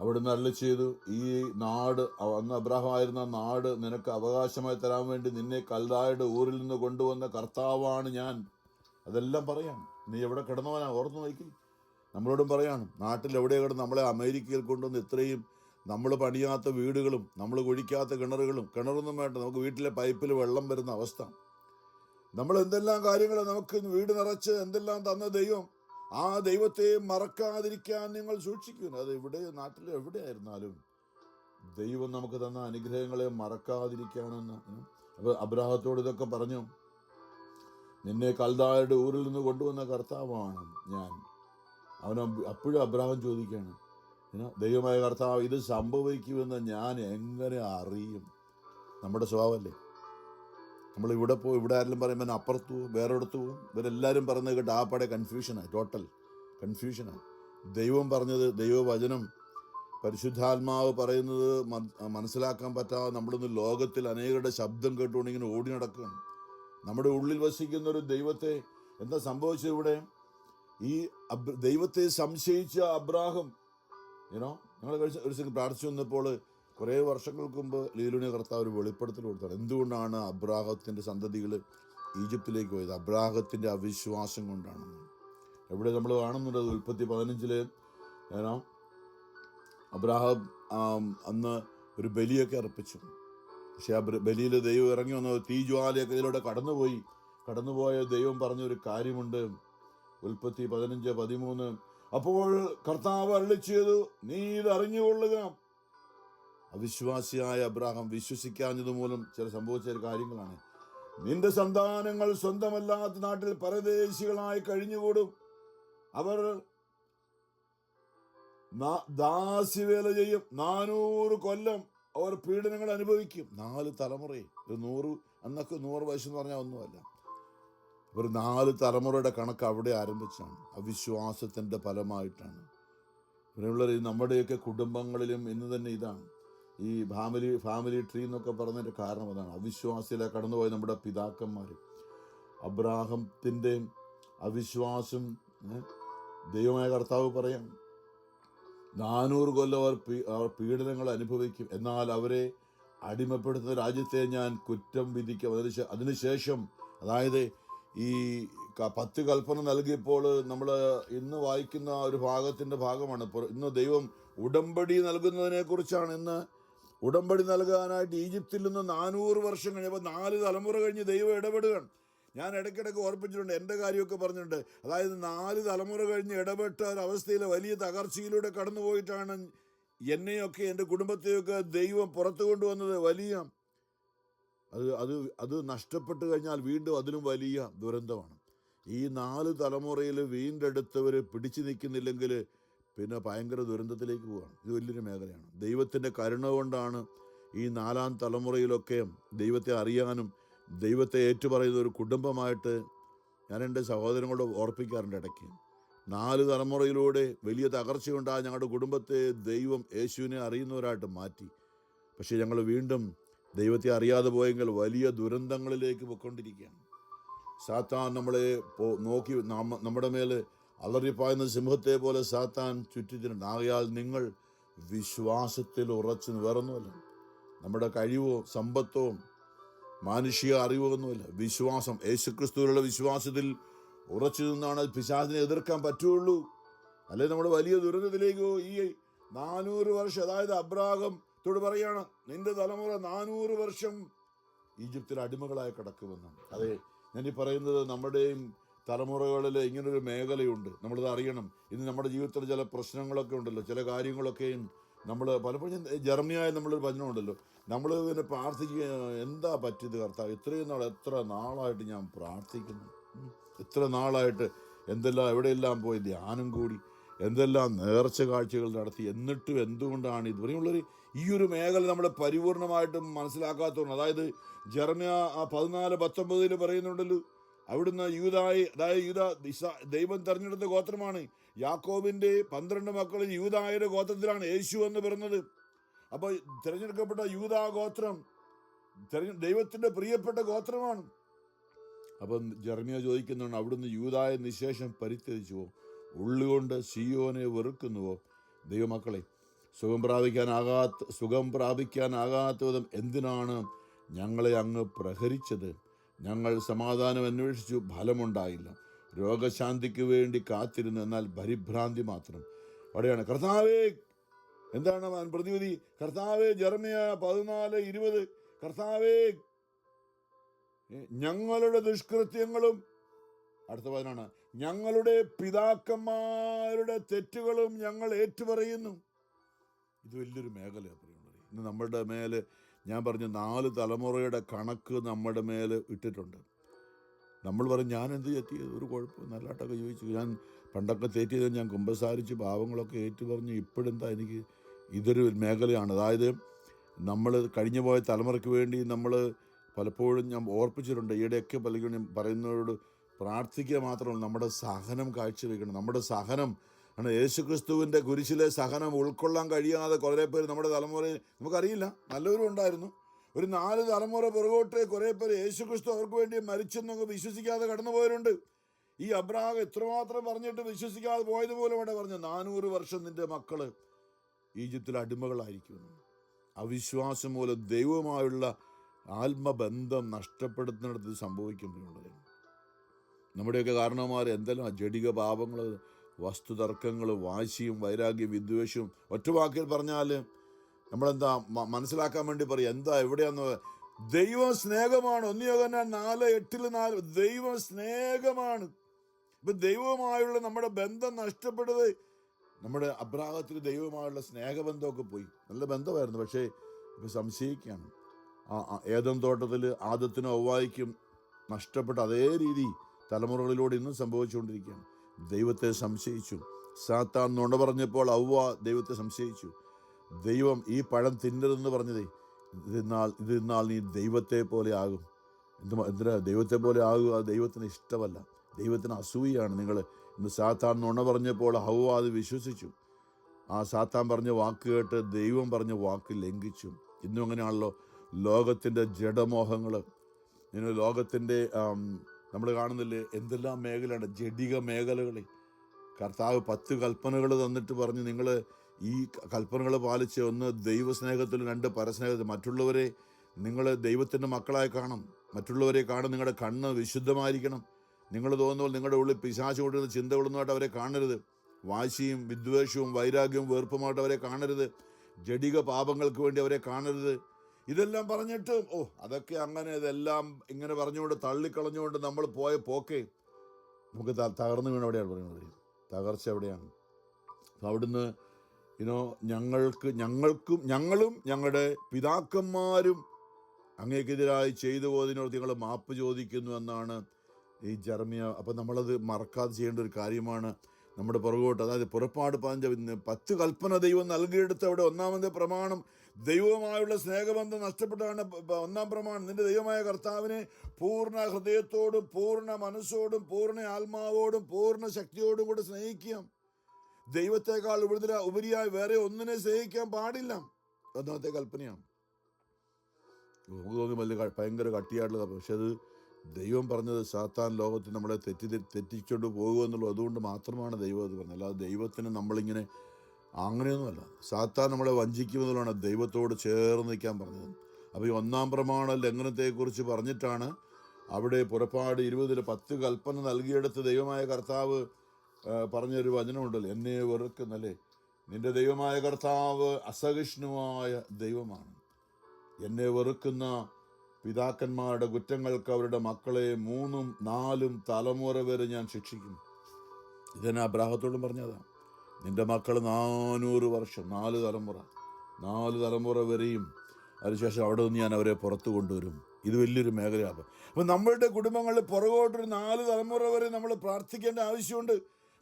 അവിടുന്ന് അരുളി ചെയ്തു, ഈ നാട്, അന്ന് അബ്രാഹമായിരുന്ന നാട് നിനക്ക് അവകാശമായി തരാൻ വേണ്ടി നിന്നെ കൽദായുടെ ഊരിൽ നിന്ന് കൊണ്ടുവന്ന കർത്താവാണ് ഞാൻ. അതെല്ലാം പറയാണ്. നീ എവിടെ കിടന്നവനാ ഓർത്ത് നോക്കി. നമ്മളോടും പറയാണ്, നാട്ടിൽ എവിടെ കിടന്ന് നമ്മളെ അമേരിക്കയിൽ കൊണ്ടുവന്ന് ഇത്രയും നമ്മൾ പണിയാത്ത വീടുകളും നമ്മൾ കുഴിക്കാത്ത കിണറൊന്നും വേണ്ട, നമുക്ക് വീട്ടിലെ പൈപ്പിൽ വെള്ളം വരുന്ന അവസ്ഥ. നമ്മൾ എന്തെല്ലാം കാര്യങ്ങൾ നമുക്ക് വീട് നിറച്ച് എന്തെല്ലാം തന്ന ദൈവം, ആ ദൈവത്തെ മറക്കാതിരിക്കാൻ നിങ്ങൾ സൂക്ഷിക്കുന്നു. അത് ഇവിടെ നാട്ടിൽ എവിടെയായിരുന്നാലും ദൈവം നമുക്ക് തന്ന അനുഗ്രഹങ്ങളെ മറക്കാതിരിക്കാനെന്ന്. അപ്പോൾ അബ്രാഹത്തോട് ഇതൊക്കെ പറഞ്ഞു, നിന്നെ കൽദായുടെ ഊരിൽ നിന്ന് കൊണ്ടുവന്ന കർത്താവാണ് ഞാൻ. അപ്പോഴും അബ്രാഹം ചോദിക്കുകയാണ്, ദൈവമായ കർത്താവ്, ഇത് സംഭവിക്കുമെന്ന് ഞാൻ എങ്ങനെ അറിയും? നമ്മുടെ സ്വഭാവമല്ലേ. നമ്മളിവിടെ പോയി ഇവിടെ ആരെങ്കിലും പറയുമ്പോൾ അപ്പുറത്ത് പോവും, വേറെടുത്ത് പോവും. ഇവരെല്ലാവരും പറഞ്ഞത് കേട്ട് ആ പടെ കൺഫ്യൂഷനായി, ടോട്ടൽ കൺഫ്യൂഷനായി. ദൈവം പറഞ്ഞത്, ദൈവവചനം, പരിശുദ്ധാത്മാവ് പറയുന്നത് മനസ്സിലാക്കാൻ പറ്റാതെ നമ്മളിന്ന് ലോകത്തിൽ അനേകരുടെ ശബ്ദം കേട്ടുകൊണ്ട് ഇങ്ങനെ ഓടി നടക്കുകയാണ്. നമ്മുടെ ഉള്ളിൽ വസിക്കുന്ന ഒരു ദൈവത്തെ എന്താ സംഭവിച്ചത് ഇവിടെ? ഈ ദൈവത്തെ സംശയിച്ച അബ്രാഹം, ഞങ്ങൾ ഒരു ദിവസം പ്രാർത്ഥിച്ചു വന്നപ്പോൾ കുറേ വർഷങ്ങൾക്ക് മുമ്പ് ലീലുവിനെ കർത്താവ് ഒരു വെളിപ്പെടുത്തൽ കൊടുത്താണ്. എന്തുകൊണ്ടാണ് അബ്രാഹത്തിൻ്റെ സന്തതികൾ ഈജിപ്തിലേക്ക് പോയത്? അബ്രാഹത്തിൻ്റെ അവിശ്വാസം കൊണ്ടാണെന്ന്. എവിടെ നമ്മൾ കാണുന്നുണ്ട്, ഉൽപ്പത്തി 15 അബ്രാഹം അന്ന് ഒരു ബലിയൊക്കെ അർപ്പിച്ചു. പക്ഷെ ആ ബലിയിൽ ദൈവം ഇറങ്ങി വന്ന തീജ്വാലയൊക്കെ ഇതിലൂടെ കടന്നുപോയ ദൈവം പറഞ്ഞൊരു കാര്യമുണ്ട്. ഉൽപ്പത്തി 15-13 അപ്പോൾ കർത്താവ് അരുളി ചെയ്തു, നീ ഇത് അറിഞ്ഞുകൊള്ളുക. അവിശ്വാസിയായ അബ്രാഹാം വിശ്വസിക്കാഞ്ഞത് മൂലം സംഭവിച്ച കാര്യങ്ങളാണ്. നിന്റെ സന്താനങ്ങൾ സ്വന്തമല്ലാത്ത നാട്ടിൽ പരദേശികളായി കഴിഞ്ഞുകൂടും. അവർ ദാസ്യവേല ചെയ്യും. 400 കൊല്ലം അവർ പീഡനങ്ങൾ അനുഭവിക്കും. 4 തലമുറയെ, 100 അന്നൊക്കെ 100 വയസ്സ് എന്ന് പറഞ്ഞാൽ ഒന്നുമല്ല. ഒരു 4 തലമുറയുടെ കണക്ക് അവിടെ ആരംഭിച്ചാണ്. അവിശ്വാസത്തിൻ്റെ ഫലമായിട്ടാണ്. ഇവിടെയുള്ള നമ്മുടെയൊക്കെ കുടുംബങ്ങളിലും ഇന്ന് തന്നെ ഇതാണ് ഈ ഫാമിലി ട്രീ എന്നൊക്കെ പറഞ്ഞതിൻ്റെ കാരണം അതാണ്. അവിശ്വാസിയിലെ കടന്നുപോയ നമ്മുടെ പിതാക്കന്മാർ. അബ്രാഹത്തിൻ്റെ അവിശ്വാസം ദൈവമായ കർത്താവ് പറയാം, 400 കൊല്ലം അവർ പീഡനങ്ങൾ അനുഭവിക്കും, എന്നാൽ അവരെ അടിമപ്പെടുത്തുന്ന രാജ്യത്തെ ഞാൻ കുറ്റം വിധിക്കും. അതിനുശേഷം, അതായത് ഈ 10 കൽപ്പന നൽകിയപ്പോൾ നമ്മൾ ഇന്ന് വായിക്കുന്ന ഒരു ഭാഗത്തിൻ്റെ ഭാഗമാണ്. ഇന്ന് ദൈവം ഉടമ്പടി നൽകുന്നതിനെ കുറിച്ചാണ്. ഇന്ന് ഉടമ്പടി നൽകാനായിട്ട് ഈജിപ്തിൽ നിന്ന് 400 വർഷം കഴിഞ്ഞപ്പോൾ 4 തലമുറ കഴിഞ്ഞ് ദൈവം ഇടപെടുകയാണ്. ഞാൻ ഇടയ്ക്കിടയ്ക്ക് ഓർപ്പിച്ചിട്ടുണ്ട്, എൻ്റെ കാര്യമൊക്കെ പറഞ്ഞിട്ടുണ്ട്. അതായത് 4 തലമുറ കഴിഞ്ഞ് ഇടപെട്ട ഒരവസ്ഥയിൽ വലിയ തകർച്ചയിലൂടെ കടന്നുപോയിട്ടാണ് എന്നെയൊക്കെ എൻ്റെ കുടുംബത്തെയൊക്കെ ദൈവം പുറത്തു കൊണ്ടുവന്നത്. വലിയ അത് നഷ്ടപ്പെട്ട് കഴിഞ്ഞാൽ വീണ്ടും അതിലും വലിയ ദുരന്തമാണ്. ഈ 4 തലമുറയിൽ വീണ്ടെടുത്തവർ പിടിച്ചു നിൽക്കുന്നില്ലെങ്കിൽ പിന്നെ ഭയങ്കര ദുരന്തത്തിലേക്ക് പോവുകയാണ്. ഇത് വലിയൊരു മേഖലയാണ്. ദൈവത്തിൻ്റെ കരുണ കൊണ്ടാണ് ഈ 4-ാം തലമുറയിലൊക്കെ ദൈവത്തെ അറിയാനും ദൈവത്തെ ഏറ്റുപറയുന്ന ഒരു കുടുംബമായിട്ട് ഞാൻ എൻ്റെ സഹോദരങ്ങളോട് ഓർപ്പിക്കാറുണ്ട് ഇടയ്ക്ക്. 4 തലമുറയിലൂടെ വലിയ തകർച്ചയുണ്ടായ ഞങ്ങളുടെ കുടുംബത്തെ ദൈവം യേശുവിനെ അറിയുന്നവരായിട്ട് മാറ്റി. പക്ഷേ ഞങ്ങൾ വീണ്ടും ദൈവത്തെ അറിയാതെ പോയെങ്കിൽ വലിയ ദുരന്തങ്ങളിലേക്ക് പോയിക്കൊണ്ടിരിക്കുകയാണ്. സാത്താൻ നമ്മളെ നോക്കി നമ്മുടെ മേൽ അലറിപ്പായുന്ന സിംഹത്തെ പോലെ സാത്താൻ ചുറ്റിച്ചിട്ടുണ്ട്. ആകയാൽ നിങ്ങൾ വിശ്വാസത്തിൽ ഉറച്ചു, വേറൊന്നുമല്ല. നമ്മുടെ കഴിവോ സമ്പത്തോ മാനുഷിക അറിവോ ഒന്നുമില്ല. വിശ്വാസം, യേശുക്രിസ്തുവിലുള്ള വിശ്വാസത്തിൽ ഉറച്ചു നിന്നാണ് പിശാചിനെ എതിർക്കാൻ പറ്റുള്ളൂ. അല്ലെങ്കിൽ നമ്മുടെ വലിയ ദുരന്തത്തിലേക്കോ ഈ 400 വർഷം, അതായത് അബ്രാഹത്തോട് പറയാണ്, നിന്റെ തലമുറ 400 വർഷം ഈജിപ്തിൽ അടിമകളായി കിടക്കുമെന്ന്. അതെ, ഞാനീ പറയുന്നത് നമ്മുടെയും തലമുറകളിൽ ഇങ്ങനൊരു മേഖലയുണ്ട്. നമ്മളിത് അറിയണം. ഇന്ന് നമ്മുടെ ജീവിതത്തിൽ ചില പ്രശ്നങ്ങളൊക്കെ ഉണ്ടല്ലോ, ചില കാര്യങ്ങളൊക്കെയും നമ്മൾ പലപ്പോഴും ജർമ്മനിയായ നമ്മളൊരു വചനമുണ്ടല്ലോ, നമ്മൾ ഇതിനെ പ്രാർത്ഥിക്കുക, എന്താ പറ്റിയത് കർത്താവ്, എത്ര നാളായിട്ട് ഞാൻ പ്രാർത്ഥിക്കുന്നു, എത്ര നാളായിട്ട് എന്തെല്ലാം എവിടെയെല്ലാം പോയി ധ്യാനം കൂടി, എന്തെല്ലാം നേർച്ച കാഴ്ചകൾ നടത്തി, എന്നിട്ടും എന്തുകൊണ്ടാണ് ഇതുവരെയുള്ളൊരു ഈ ഒരു മേഖല നമ്മൾ പരിപൂർണമായിട്ടും മനസ്സിലാക്കാത്തതുകൊണ്ട്. അതായത് ജെറമ്യ 14:19 പറയുന്നുണ്ടല്ലോ, അവിടുന്ന് ദൈവം തെരഞ്ഞെടുത്ത ഗോത്രമാണ്. യാക്കോബിന്റെ 12 മക്കളിൽ യൂദായുടെ ഗോത്രത്തിലാണ് യേശു എന്ന് പറയുന്നത്. അപ്പോൾ തിരഞ്ഞെടുക്കപ്പെട്ട യൂദാ ഗോത്രം ദൈവത്തിന്റെ പ്രിയപ്പെട്ട ഗോത്രമാണ്. അപ്പം ജെറമ്യ ചോദിക്കുന്നുണ്ട്, അവിടുന്ന് യൂദായെ നിശേഷം പരിത്യജിച്ചുവോ, ഉള്ളുകൊണ്ട് സിയോനെ വെറുക്കുന്നുവോ? ദൈവമക്കളെ, സുഖം പ്രാപിക്കാനാകാത്ത വിധം എന്തിനാണ് ഞങ്ങളെ അങ്ങ് പ്രഹരിച്ചത്? ഞങ്ങൾ സമാധാനം അന്വേഷിച്ചു, ഫലമുണ്ടായില്ല. രോഗശാന്തിക്ക് വേണ്ടി കാത്തിരുന്നു, എന്നാൽ പരിഭ്രാന്തി മാത്രം. അവിടെയാണ് കർത്താവേ, എന്താണ് പ്രതിവിധി? കർത്താവേ, ജെറമ്യ 14:20, കർത്താവേ, ഞങ്ങളുടെ ദുഷ്കൃത്യങ്ങളും, അടുത്ത പദമാണ്, ഞങ്ങളുടെ പിതാക്കന്മാരുടെ തെറ്റുകളും ഞങ്ങൾ ഏറ്റുപറയുന്നു. ഇത് വലിയൊരു മേഖലയാണ് പറയുന്നത്. ഇന്ന് നമ്മുടെ മേല് ഞാൻ പറഞ്ഞു 4 തലമുറയുടെ കണക്ക് നമ്മുടെ മേൽ ഇട്ടിട്ടുണ്ട്. നമ്മൾ പറയും, ഞാൻ എന്ത് തെറ്റിയത്, ഒരു കുഴപ്പം നല്ലതായിട്ടൊക്കെ ചോദിച്ചു, ഞാൻ പണ്ടൊക്കെ തെറ്റിയത്, ഞാൻ കുമ്പസാരിച്ച് പാവങ്ങളൊക്കെ ഏറ്റുപറഞ്ഞു, ഇപ്പോഴെന്താ എനിക്ക്? ഇതൊരു മേഖലയാണ്. അതായത് നമ്മൾ കഴിഞ്ഞു പോയ തലമുറയ്ക്ക് വേണ്ടി നമ്മൾ പലപ്പോഴും ഞാൻ ഓർപ്പിച്ചിട്ടുണ്ട്. ഈയിടെയൊക്കെ പലപ്പോഴും പറയുന്നവരോട് പ്രാർത്ഥിക്കുക മാത്രമല്ല, നമ്മുടെ സഹനം കാഴ്ചവെക്കണം. നമ്മുടെ സഹനം ആണ് യേശുക്രിസ്തുവിൻ്റെ കുരിശിലെ സഹനം ഉൾക്കൊള്ളാൻ കഴിയാതെ കുറേ പേര് നമ്മുടെ തലമുറയിൽ, നമുക്കറിയില്ല, നല്ലവരും ഉണ്ടായിരുന്നു. ഒരു 4 തലമുറ പുറകോട്ട് കുറേ പേര് യേശുക്രിസ്തു അവർക്ക് വേണ്ടി മരിച്ചെന്നൊക്കെ വിശ്വസിക്കാതെ കടന്നുപോയവരുണ്ട്. ഈ അബ്രാഹാം എത്രമാത്രം പറഞ്ഞിട്ട് വിശ്വസിക്കാതെ പോയതുപോലെ ഇവിടെ പറഞ്ഞു, 400 വർഷം നിന്റെ മക്കള് ഈജിപ്തിൽ അടിമകളായിരിക്കുന്നു. അവിശ്വാസം മൂലം ദൈവവുമായുള്ള ആത്മബന്ധം നഷ്ടപ്പെടുത്തുന്നിടത്ത് സംഭവിക്കുമ്പോഴുള്ളത്. നമ്മുടെയൊക്കെ കാരണവന്മാർ എന്തെല്ലാം ജഡിക പാപങ്ങൾ, വസ്തുതർക്കങ്ങൾ, വാശിയും വൈരാഗ്യം, വിദ്വേഷവും. ഒറ്റ വാക്കിൽ പറഞ്ഞാൽ നമ്മളെന്താ മനസ്സിലാക്കാൻ വേണ്ടി പറയും, എന്താ എവിടെയാന്ന്? ദൈവം സ്നേഹമാണ്. 1 യോഹന്നാൻ 4:8 ദൈവം സ്നേഹമാണ്. ഇപ്പൊ ദൈവവുമായുള്ള നമ്മുടെ ബന്ധം നഷ്ടപ്പെട്ടത്. നമ്മുടെ അബ്രാഹത്തിന് ദൈവവുമായുള്ള സ്നേഹബന്ധമൊക്കെ പോയി. നല്ല ബന്ധമായിരുന്നു, പക്ഷേ ഇപ്പൊ സംശയിക്കുകയാണ്. ഏദൻ തോട്ടത്തിൽ ആദത്തിനും ഹവ്വായ്ക്കും നഷ്ടപ്പെട്ട അതേ രീതി തലമുറകളിലൂടെ ഇന്നും സംഭവിച്ചുകൊണ്ടിരിക്കുകയാണ്. ദൈവത്തെ സംശയിച്ചു. സാത്താൻ നുണ പറഞ്ഞപ്പോൾ ഹവ്വ ദൈവത്തെ സംശയിച്ചു. ദൈവം ഈ പഴം തിന്നരുതെന്ന് പറഞ്ഞതേ, ഇതിന്നാൽ നീ ദൈവത്തെ പോലെ ആകും. എന്തിനാ ദൈവത്തെ പോലെ ആകുക? അത് ദൈവത്തിന് ഇഷ്ടമല്ല, ദൈവത്തിന് അസൂയാണ്. നിങ്ങൾ ഇന്ന് സാത്താൻ നുണ പറഞ്ഞപ്പോൾ ഹവ്വ അത് വിശ്വസിച്ചു. ആ സാത്താൻ പറഞ്ഞ വാക്ക് കേട്ട് ദൈവം പറഞ്ഞ വാക്ക് ലംഘിച്ചു. ഇന്നും അങ്ങനെയാണല്ലോ ലോകത്തിൻ്റെ ജഡമോഹങ്ങൾ. ഇങ്ങനെ ലോകത്തിൻ്റെ നമ്മൾ കാണുന്നില്ലേ എന്തെല്ലാം മേഖലയാണ്, ജഡിക മേഖലകളിൽ. കർത്താവ് 10 കൽപ്പനകൾ തന്നിട്ട് പറഞ്ഞു, നിങ്ങൾ ഈ കൽപ്പനകൾ പാലിച്ച്, 1 ദൈവസ്നേഹത്തിലും 2 പരസ്നേഹത്തിലും. മറ്റുള്ളവരെ നിങ്ങൾ ദൈവത്തിൻ്റെ മക്കളായി കാണും. മറ്റുള്ളവരെ കാണും. നിങ്ങളുടെ കണ്ണ് വിശുദ്ധമായിരിക്കണം. നിങ്ങൾ തോന്നുമ്പോൾ നിങ്ങളുടെ ഉള്ളിൽ പിശാച് കൊണ്ടിരുന്ന ചിന്തകളൊന്നുമായിട്ട് അവരെ കാണരുത്. വാശിയും വിദ്വേഷവും വൈരാഗ്യവും വെറുപ്പുമായിട്ട് അവരെ കാണരുത്. ജഡിക പാപങ്ങൾക്ക് വേണ്ടി അവരെ കാണരുത്. ഇതെല്ലാം പറഞ്ഞിട്ട് അതൊക്കെ അങ്ങനെ, ഇതെല്ലാം ഇങ്ങനെ പറഞ്ഞുകൊണ്ട് തള്ളിക്കളഞ്ഞുകൊണ്ട് നമ്മൾ പോയ പോക്കേ നമുക്ക് തകർന്നു വീണ്. എവിടെയാണ് പറയുന്നത്? തകർച്ച എവിടെയാണ്? അപ്പം അവിടുന്ന് ഞങ്ങളും ഞങ്ങളുടെ പിതാക്കന്മാരും അങ്ങേക്കെതിരായി ചെയ്തു പോയതിനോട് നിങ്ങൾ മാപ്പ് ചോദിക്കുന്നു എന്നാണ് ഈ ജെറമ്യ. അപ്പം നമ്മളത് മറക്കാതെ ചെയ്യേണ്ട ഒരു കാര്യമാണ്. നമ്മുടെ പുറകോട്ട്. അതായത് പുറപ്പാട് 10 കൽപ്പന ദൈവം നൽകിയെടുത്ത് അവിടെ ഒന്നാമത്തെ പ്രമാണം ദൈവവുമായുള്ള സ്നേഹബന്ധം നഷ്ടപ്പെട്ടാണ് ഒന്നാം പ്രമാണം. നിന്റെ ദൈവമായ കർത്താവിനെ പൂർണ്ണ ഹൃദയത്തോടും പൂർണ്ണ മനസ്സോടും പൂർണ്ണ ആത്മാവോടും പൂർണ്ണ ശക്തിയോടും കൂടെ സ്നേഹിക്കാം. ദൈവത്തെക്കാൾ ഉപരിയായി വേറെ ഒന്നിനെ സ്നേഹിക്കാൻ പാടില്ല. ഒന്നാമത്തെ കൽപ്പനയാണ്. നമുക്ക് തോന്നി വലിയ ഭയങ്കര കട്ടിയായിട്ടുള്ളത്, പക്ഷെ അത് ദൈവം പറഞ്ഞത് സാത്താൻ ലോകത്തിൽ നമ്മളെ തെറ്റിച്ചോണ്ട് പോകുമെന്നുള്ളൂ. അതുകൊണ്ട് മാത്രമാണ് ദൈവം അത് പറഞ്ഞത്. അല്ലാതെ ദൈവത്തിന് നമ്മളിങ്ങനെ അങ്ങനെയൊന്നുമല്ല. സാത്താൻ നമ്മളെ വഞ്ചിക്കുമെന്നുള്ളതാണ് ദൈവത്തോട് ചേർന്ന് നിൽക്കാൻ പറഞ്ഞത്. അപ്പോൾ ഈ ഒന്നാം പ്രമാണ ലംഘനത്തെക്കുറിച്ച് പറഞ്ഞിട്ടാണ് അവിടെ പുറപ്പാട് 20 10 കൽപ്പന നൽകിയെടുത്ത് ദൈവമായ കർത്താവ് പറഞ്ഞൊരു വചനമുണ്ടല്ലോ, എന്നെ വെറുക്കുന്നല്ലേ. നിന്റെ ദൈവമായ കർത്താവ് അസഹിഷ്ണുവായ ദൈവമാണ്. എന്നെ വെറുക്കുന്ന പിതാക്കന്മാരുടെ കുറ്റങ്ങൾക്ക് അവരുടെ മക്കളെ 3 4 തലമുറ വരെ ഞാൻ ശിക്ഷിക്കും. ഇതെന്നെ അബ്രാഹത്തോടും പറഞ്ഞതാണ്. നിന്റെ മക്കൾ 400 വർഷം 4 തലമുറ വരെയും, അതിനുശേഷം അവിടെ നിന്ന് ഞാൻ അവരെ പുറത്തു കൊണ്ടുവരും. ഇത് വലിയൊരു മേഖലയാണ്. അപ്പം നമ്മളുടെ കുടുംബങ്ങളിൽ പുറകോട്ടൊരു 4 തലമുറ വരെ നമ്മൾ പ്രാർത്ഥിക്കേണ്ട ആവശ്യമുണ്ട്.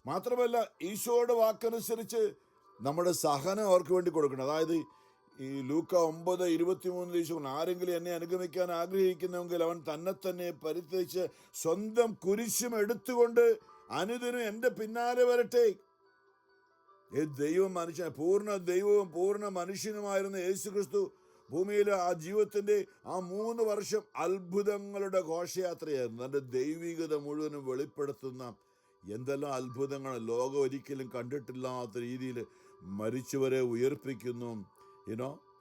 മാത്രമല്ല ഈശോയുടെ വാക്കനുസരിച്ച് നമ്മുടെ സഹനം അവർക്ക് വേണ്ടി കൊടുക്കണം. അതായത് ഈ ലൂക്ക 9:23 ആരെങ്കിലും എന്നെ അനുഗമിക്കാൻ ആഗ്രഹിക്കുന്നുവെങ്കിൽ അവൻ തന്നെ പരിത്യജിച്ച് സ്വന്തം കുരിശും എടുത്തുകൊണ്ട് അനുദിനം എൻ്റെ പിന്നാലെ വരട്ടെ. പൂർണ്ണ ദൈവവും പൂർണ്ണ മനുഷ്യനുമായിരുന്ന യേശു ക്രിസ്തു ഭൂമിയിലെ ആ ജീവിതത്തിൻ്റെ ആ 3 വർഷം അത്ഭുതങ്ങളുടെ ഘോഷയാത്രയായിരുന്നു. തൻ്റെ ദൈവികത മുഴുവനും വെളിപ്പെടുത്തുന്ന എന്തെല്ലാം അത്ഭുതങ്ങൾ, ലോകം ഒരിക്കലും കണ്ടിട്ടില്ലാത്ത രീതിയിൽ മരിച്ചവരെ ഉയർപ്പിക്കുന്നു.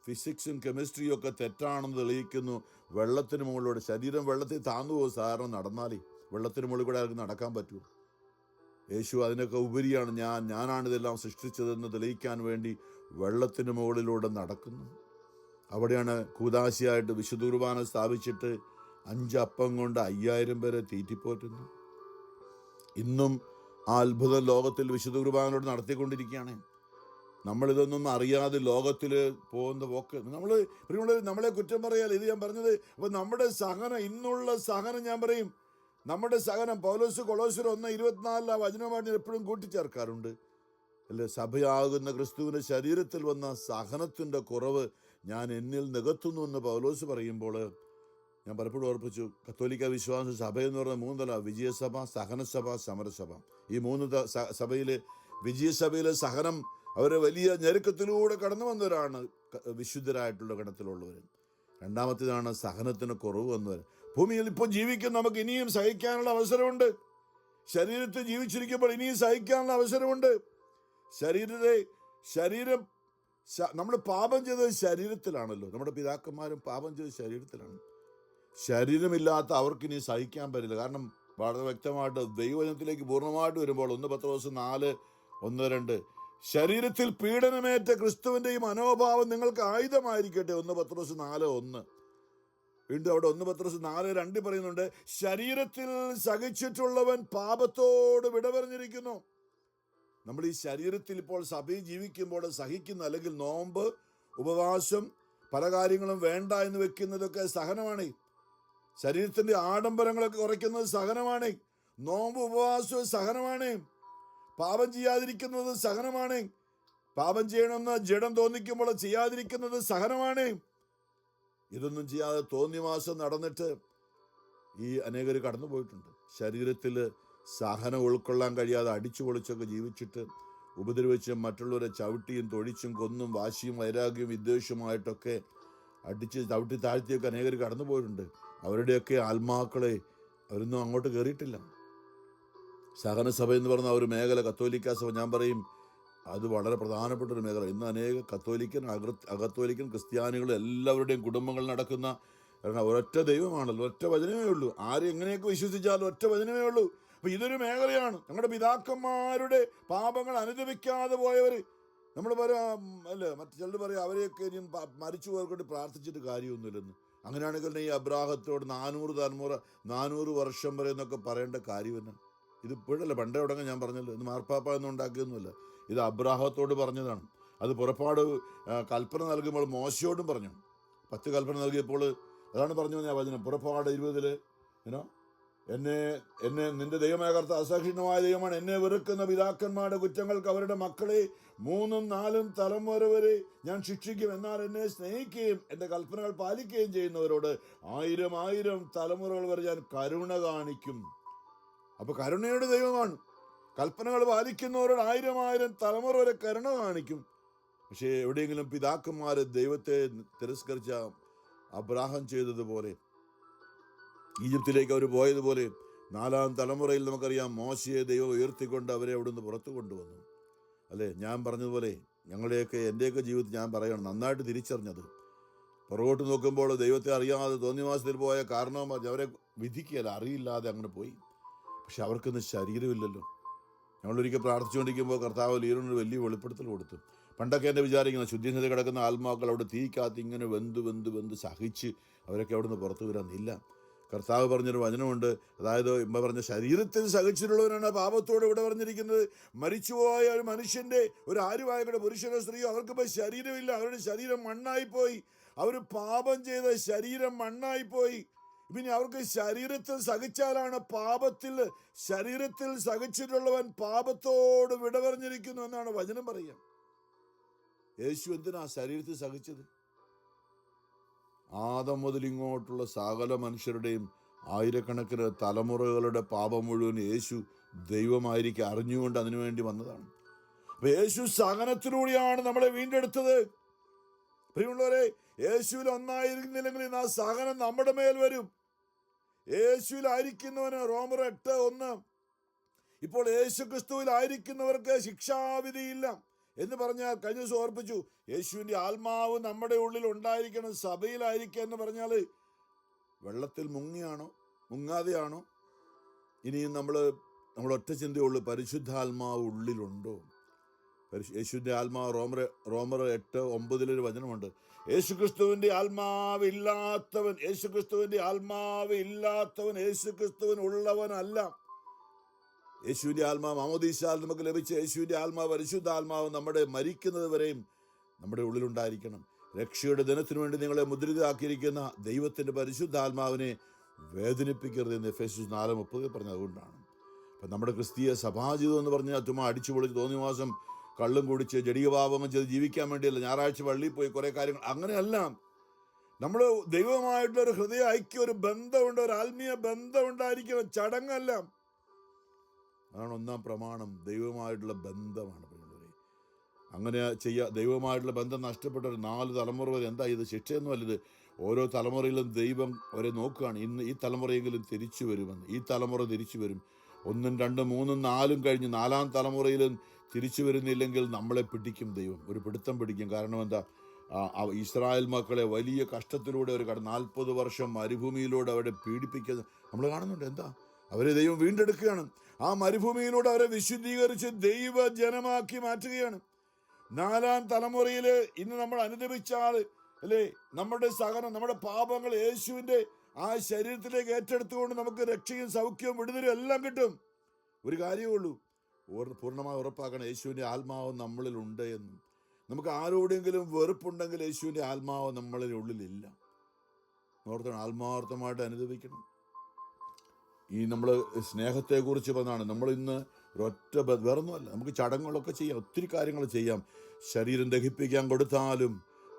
ഫിസിക്സും കെമിസ്ട്രിയും ഒക്കെ തെറ്റാണെന്ന് തെളിയിക്കുന്നു. വെള്ളത്തിന് മുകളിലൂടെ ശരീരം വെള്ളത്തിൽ താന്നു പോകും. സാധാരണ നടന്നാലേ വെള്ളത്തിന് മുകളിൽ കൂടെ ആർക്ക് നടക്കാൻ പറ്റുമോ? യേശു അതിനൊക്കെ ഉപരിയാണ്. ഞാനാണിതെല്ലാം സൃഷ്ടിച്ചതെന്ന് തെളിയിക്കാൻ വേണ്ടി വെള്ളത്തിന് മുകളിലൂടെ നടക്കുന്നു. അവിടെയാണ് കൂദാശയായിട്ട് വിശുദ്ധ കുർബാന സ്ഥാപിച്ചിട്ട് 5 അപ്പം കൊണ്ട് 5000 പേരെ തീറ്റിപ്പോറ്റുന്നു. ഇന്നും ആ അത്ഭുതം ലോകത്തിൽ വിശുദ്ധ കുർബാനയോട് നടത്തിക്കൊണ്ടിരിക്കുകയാണ്. നമ്മളിതൊന്നും അറിയാതെ ലോകത്തിൽ പോകുന്ന പോക്ക് നമ്മളെ കുറ്റം പറയാൽ ഇത് ഞാൻ പറഞ്ഞത്. അപ്പോൾ നമ്മുടെ സഹനം, ഇന്നുള്ള സഹനം ഞാൻ പറയും, നമ്മുടെ സഹനം പൗലോസ് കൊളോസ്യർ 1:24 ആ വചനമായിട്ട് എപ്പോഴും കൂട്ടിച്ചേർക്കാറുണ്ട് അല്ലേ. സഭയാകുന്ന ക്രിസ്തുവിൻ്റെ ശരീരത്തിൽ വന്ന സഹനത്തിൻ്റെ കുറവ് ഞാൻ എന്നിൽ നികത്തുന്നു എന്ന് പൗലോസ് പറയുമ്പോൾ ഞാൻ പലപ്പോഴും ഓർപ്പിച്ചു, കത്തോലിക്ക വിശ്വാസ സഭ എന്ന് പറഞ്ഞ 3 തല: വിജയസഭ, സഹനസഭ, സമരസഭ. ഈ 3 സഭയിൽ വിജയസഭയിലെ സഹനം അവരെ വലിയ ഞെരുക്കത്തിലൂടെ കടന്നു വന്നവരാണ് വിശുദ്ധരായിട്ടുള്ള ഗണത്തിലുള്ളവർ. രണ്ടാമത്തേതാണ് സഹനത്തിന് കുറവ് വന്നവർ. ഭൂമിയിൽ ഇപ്പോൾ ജീവിക്കുന്ന നമുക്ക് ഇനിയും സഹിക്കാനുള്ള അവസരമുണ്ട്. ശരീരത്തിൽ ജീവിച്ചിരിക്കുമ്പോൾ ഇനിയും സഹിക്കാനുള്ള അവസരമുണ്ട്. നമ്മൾ പാപം ചെയ്തത് ശരീരത്തിലാണല്ലോ. നമ്മുടെ പിതാക്കന്മാരും പാപം ചെയ്തത് ശരീരത്തിലാണ്. ശരീരമില്ലാത്ത അവർക്ക് ഇനി സഹിക്കാൻ പറ്റില്ല. കാരണം വളരെ വ്യക്തമായിട്ട് ദൈവജനത്തിലേക്ക് പൂർണ്ണമായിട്ട് വരുമ്പോൾ 1 പത്രോസ് 4:1-2 ശരീരത്തിൽ പീഡനമേറ്റ ക്രിസ്തുവിൻ്റെ ഈ മനോഭാവം നിങ്ങൾക്ക് ആയുധമായിരിക്കട്ടെ. 1 പത്രോസ് 4:1. വീണ്ടും അവിടെ 1 പത്രോസ് 4:2 പറയുന്നുണ്ട്, ശരീരത്തിൽ സഹിച്ചിട്ടുള്ളവൻ പാപത്തോട് വിട പറഞ്ഞിരിക്കുന്നു. നമ്മൾ ഈ ശരീരത്തിൽ ഇപ്പോൾ സഭയിൽ ജീവിക്കുമ്പോൾ സഹിക്കുന്ന, അല്ലെങ്കിൽ നോമ്പ്, ഉപവാസം, പല കാര്യങ്ങളും വേണ്ട എന്ന് വെക്കുന്നതൊക്കെ സഹനമാണ്. ശരീരത്തിൻ്റെ ആഡംബരങ്ങളൊക്കെ കുറയ്ക്കുന്നത് സഹനമാണ്. നോമ്പ് ഉപവാസവും സഹനമാണ്. പാപം ചെയ്യാതിരിക്കുന്നത് സഹനമാണ്. പാപം ചെയ്യണമെന്ന് ജഡം തോന്നിക്കുമ്പോൾ ചെയ്യാതിരിക്കുന്നത് സഹനമാണ്. ഇതൊന്നും ചെയ്യാതെ തോന്നിവാസം നടന്നിട്ട് ഈ അനേകർ കടന്നു പോയിട്ടുണ്ട്. ശരീരത്തിൽ സഹനം ഉൾക്കൊള്ളാൻ കഴിയാതെ അടിച്ചു പൊളിച്ചൊക്കെ ജീവിച്ചിട്ട് ഉപദ്രവിച്ചും മറ്റുള്ളവരെ ചവിട്ടിയും തൊഴിച്ചും കൊന്നും വാശിയും വൈരാഗ്യവും വിദ്വേഷവുമായിട്ടൊക്കെ അടിച്ച് ചവിട്ടി താഴ്ത്തിയൊക്കെ അനേകർ കടന്നു പോയിട്ടുണ്ട്. അവരുടെയൊക്കെ ആത്മാക്കളെ അവരൊന്നും അങ്ങോട്ട് കയറിയിട്ടില്ല. സഹനസഭ എന്ന് പറഞ്ഞ ഒരു മേഖല, കത്തോലിക്ക സഭ, ഞാൻ പറയും അത് വളരെ പ്രധാനപ്പെട്ടൊരു മേഖല. ഇന്ന് അനേക കത്തോലിക്കൻ, അകത്തോലിക്കൻ, ക്രിസ്ത്യാനികളും എല്ലാവരുടെയും കുടുംബങ്ങൾ നടക്കുന്ന, കാരണം ഒരൊറ്റ ദൈവമാണല്ലോ, ഒറ്റ വചനമേ ഉള്ളൂ. ആരും എങ്ങനെയൊക്കെ വിശ്വസിച്ചാലും ഒറ്റ വചനമേ ഉള്ളൂ. അപ്പോൾ ഇതൊരു മേഖലയാണ്. ഞങ്ങളുടെ പിതാക്കന്മാരുടെ പാപങ്ങൾ അനുദപിക്കാതെ പോയവർ, നമ്മൾ പറയാം അല്ലേ, മറ്റു ചിലർ പറയാം അവരെയൊക്കെ ഇനിയും മരിച്ചു പോയവർക്കൊണ്ട് പ്രാർത്ഥിച്ചിട്ട് കാര്യമൊന്നുമില്ലെന്ന്. അങ്ങനെയാണെങ്കിൽ ഈ അബ്രാഹത്തോട് 400 വർഷം വരെ എന്നൊക്കെ പറയേണ്ട കാര്യം തന്നെ. ഇത് ഇപ്പോഴല്ല, പണ്ടേ ഉടങ്ങാൻ ഞാൻ പറഞ്ഞല്ലോ, ഇത് മാർപ്പാപ്പ ഒന്നും ഉണ്ടാക്കിയൊന്നുമല്ല. ഇത് അബ്രാഹത്തോട് പറഞ്ഞതാണ്. അത് പുറപ്പാട് കൽപ്പന നൽകുമ്പോൾ മോശയോടും പറഞ്ഞു. 10 കൽപ്പന നൽകിയപ്പോൾ അതാണ് പറഞ്ഞു വന്ന വചനം. പുറപ്പാട് 20 എന്നെ എന്നെ നിന്റെ ദൈവമായ കർത്താവ് അസഹിഷ്ണുമായ ദൈവമാണ്. എന്നെ വെറുക്കുന്ന പിതാക്കന്മാരുടെ കുറ്റങ്ങൾക്ക് അവരുടെ മക്കളെ 3ഉം 4ഉം തലമുറ വരെ ഞാൻ ശിക്ഷിക്കും. എന്നാൽ എന്നെ സ്നേഹിക്കുകയും എൻ്റെ കൽപ്പനകൾ പാലിക്കുകയും ചെയ്യുന്നവരോട് 1000 തലമുറകൾ വരെ ഞാൻ കരുണ കാണിക്കും. അപ്പൊ കരുണയുടെ ദൈവമാണ്. കൽപ്പനകൾ പാലിക്കുന്നവരോട് 1000 തലമുറ വരെ കരുണ കാണിക്കും. പക്ഷേ എവിടെയെങ്കിലും പിതാക്കന്മാര് ദൈവത്തെ തിരസ്കരിച്ച അബ്രാഹാം ചെയ്തതുപോലെ, ഈജിപ്തിലേക്ക് അവർ പോയതുപോലെ, 4ാം തലമുറയിൽ നമുക്കറിയാം മോശയെ ദൈവം ഉയർത്തിക്കൊണ്ട് അവരെ അവിടുന്ന് പുറത്തു കൊണ്ടുവന്നു. അല്ലേ? ഞാൻ പറഞ്ഞതുപോലെ എൻ്റെയൊക്കെ ജീവിതത്തിൽ ഞാൻ പറയണം, നന്നായിട്ട് തിരിച്ചറിഞ്ഞത്. പുറകോട്ട് നോക്കുമ്പോൾ ദൈവത്തെ അറിയാതെ തോന്നിവാസത്തിൽ പോയ കാരണം അവരെ വിധിക്കുകയല്ല, അറിയില്ലാതെ അങ്ങനെ പോയി. പക്ഷെ അവർക്കൊന്നും ശരീരമില്ലല്ലോ. ഞങ്ങളൊരിക്കൽ പ്രാർത്ഥിച്ചുകൊണ്ടിരിക്കുമ്പോൾ കർത്താവ് ലീനൊരു വലിയ വെളിപ്പെടുത്തൽ കൊടുത്തു. പണ്ടൊക്കെ എന്നെ വിചാരിക്കുന്ന ശുദ്ധീകരണത്തിൽ കിടക്കുന്ന ആത്മാക്കൾ അവിടെ തീക്കാത്ത് ഇങ്ങനെ വെന്ത് സഹിച്ച് അവരൊക്കെ അവിടെ നിന്ന് പുറത്തു വരാനില്ല. കർത്താവ് പറഞ്ഞൊരു വചനമുണ്ട്. അതായത് ഇമ്മ പറഞ്ഞ ശരീരത്തിൽ സഹിച്ചിട്ടുള്ളവരാണ് പാപത്തോട് ഇവിടെ പറഞ്ഞിരിക്കുന്നത്. മരിച്ചുപോയ ഒരു മനുഷ്യൻ്റെ, ഒരു ആരുവായകളുടെ പുരുഷനോ സ്ത്രീയോ, അവർക്കിപ്പോൾ ശരീരമില്ല. അവരുടെ ശരീരം മണ്ണായിപ്പോയി. അവർ പാപം ചെയ്ത ശരീരം മണ്ണായിപ്പോയി. പിന്നെ അവർക്ക് ശരീരത്തിൽ സഹിച്ചാലാണ് പാപത്തിൽ, ശരീരത്തിൽ സഹിച്ചിട്ടുള്ളവൻ പാപത്തോട് വിട പറഞ്ഞിരിക്കുന്നു എന്നാണ് വചനം പറയുക. യേശു എന്തിനാ ശരീരത്തിൽ സഹിച്ചത്? ആദം മുതൽ ഇങ്ങോട്ടുള്ള സകല മനുഷ്യരുടെയും 1000കണക്കിന് തലമുറകളുടെ പാപം മുഴുവൻ യേശു ദൈവമായിരിക്കും അറിഞ്ഞുകൊണ്ട് അതിനുവേണ്ടി വന്നതാണ്. അപ്പൊ യേശു സഹനത്തിലൂടെയാണ് നമ്മളെ വീണ്ടെടുത്തത്. പ്രിയമുള്ളവരെ, യേശുവിൽ ഒന്നായിരുന്നില്ലെങ്കിൽ ആ സഹനം നമ്മുടെ മേൽ വരും. യേശുവിലായിരിക്കുന്നവന് റോമർ 8:1, ഇപ്പോൾ യേശു ക്രിസ്തുവിൽ ആയിരിക്കുന്നവർക്ക് ശിക്ഷാവിധിയില്ല എന്ന് പറഞ്ഞാൽ, കഴിഞ്ഞ ദിവസം ഓർപ്പിച്ചു, യേശുവിൻ്റെ ആത്മാവ് നമ്മുടെ ഉള്ളിൽ ഉണ്ടായിരിക്കണം, സഭയിലായിരിക്കുക എന്ന് പറഞ്ഞാൽ വെള്ളത്തിൽ മുങ്ങിയാണോ മുങ്ങാതെയാണോ? ഇനിയും നമ്മൾ ഒറ്റ ചിന്തയുള്ളൂ, പരിശുദ്ധാത്മാവ് ഉള്ളിലുണ്ടോ? യേശുവിൻ്റെ ആത്മാവ് റോമർ 8:9 വചനമുണ്ട്. യേശുക്രിസ്തുവിൻ്റെ ആത്മാവ് ഇല്ലാത്തവൻ യേശുക്രിസ്തുവിന് ഉള്ളവനല്ല. യേശുവിൻ്റെ ആത്മാവ് മാമോദീസാൽ നമുക്ക് ലഭിച്ച യേശുവിൻ്റെ ആത്മാവ്, പരിശുദ്ധാത്മാവ് നമ്മുടെ മരിക്കുന്നത് വരെയും നമ്മുടെ ഉള്ളിലുണ്ടായിരിക്കണം. രക്ഷയുടെ ദിനത്തിനു വേണ്ടി നിങ്ങളെ മുദ്രിതരാക്കിയിരിക്കുന്ന ദൈവത്തിൻ്റെ പരിശുദ്ധാത്മാവിനെ വേദനിപ്പിക്കരുത് എന്ന് എഫേസ്യസ് 4:30 പറഞ്ഞത്. അതുകൊണ്ടാണ് അപ്പം നമ്മുടെ ക്രിസ്തീയ സഭാജീവിതം എന്ന് പറഞ്ഞാൽ ചുമ്മാ അടിച്ചു പൊളിച്ച് തോന്നിവാസം കള്ളും കുടിച്ച് ജടികപാപം ചെയ്ത് ജീവിക്കാൻ വേണ്ടിയല്ല. ഞായറാഴ്ച പള്ളിയിൽ പോയി കുറേ കാര്യങ്ങൾ, അങ്ങനെയല്ല. നമ്മൾ ദൈവമായിട്ടുള്ളൊരു ഹൃദയ ഐക്യം, ഒരു ബന്ധമുണ്ട്, ഒരു ആത്മീയ ബന്ധം ഉണ്ടായിരിക്കണം, ചടങ്ങല്ല. അതാണ് ഒന്നാം പ്രമാണം, ദൈവമായിട്ടുള്ള ബന്ധമാണ്. അങ്ങനെ ദൈവമായിട്ടുള്ള ബന്ധം നഷ്ടപ്പെട്ട ഒരു 4 തലമുറ വരെ എന്താ ഇത്? ശിക്ഷയൊന്നുമല്ല ഇത്. ഓരോ തലമുറയിലും ദൈവം അവരെ നോക്കുകയാണ്. ഇന്ന് ഈ തലമുറയെങ്കിലും തിരിച്ചു വരുമെന്ന്. ഈ തലമുറ തിരിച്ചു വരും. 1, 2, 3, 4 കഴിഞ്ഞ് 4ാം തലമുറയിലും തിരിച്ചു വരുന്നില്ലെങ്കിൽ നമ്മളെ പിടിക്കും ദൈവം, ഒരു പിടുത്തം പിടിക്കും. കാരണം എന്താ? ഇസ്രായേൽ മക്കളെ വലിയ കഷ്ടത്തിലൂടെ ഒരു 40 വർഷം മരുഭൂമിയിലൂടെ അവരെ പീഡിപ്പിക്കുന്നത് നമ്മൾ കാണുന്നുണ്ട്. എന്താ? അവരെ ദൈവം വീണ്ടെടുക്കുകയാണ്. ആ മരുഭൂമിയിലൂടെ അവരെ വിശുദ്ധീകരിച്ച് ദൈവജനമാക്കി മാറ്റുകയാണ്. 4ാം തലമുറയിൽ ഇന്ന് നമ്മൾ അനുദപിച്ചാൽ, അല്ലേ, നമ്മുടെ സഹനം, നമ്മുടെ പാപങ്ങൾ യേശുവിൻ്റെ ആ ശരീരത്തിലേക്ക് ഏറ്റെടുത്തുകൊണ്ട് നമുക്ക് രക്ഷയും സൗഖ്യവും വിടുതലും എല്ലാം കിട്ടും. ഒരു കാര്യമേ ഉള്ളൂ, പൂർണ്ണമായി ഉറപ്പാക്കണം, യേശുവിൻ്റെ ആത്മാവ് നമ്മളിൽ ഉണ്ട് എന്നും. നമുക്ക് ആരോടെങ്കിലും വെറുപ്പുണ്ടെങ്കിൽ യേശുവിൻ്റെ ആത്മാവ് നമ്മളിൽ ഉള്ളിലില്ല. ഓർത്തണം, ആത്മാർത്ഥമായിട്ട് അനുദപിക്കണം. ഈ നമ്മൾ സ്നേഹത്തെക്കുറിച്ച് പറഞ്ഞാണ് നമ്മൾ ഇന്ന് ഒരൊറ്റ വേറൊന്നുമല്ല. നമുക്ക് ചടങ്ങുകളൊക്കെ ചെയ്യാം, ഒത്തിരി കാര്യങ്ങൾ ചെയ്യാം. ശരീരം ദഹിപ്പിക്കാൻ കൊടുത്താലും,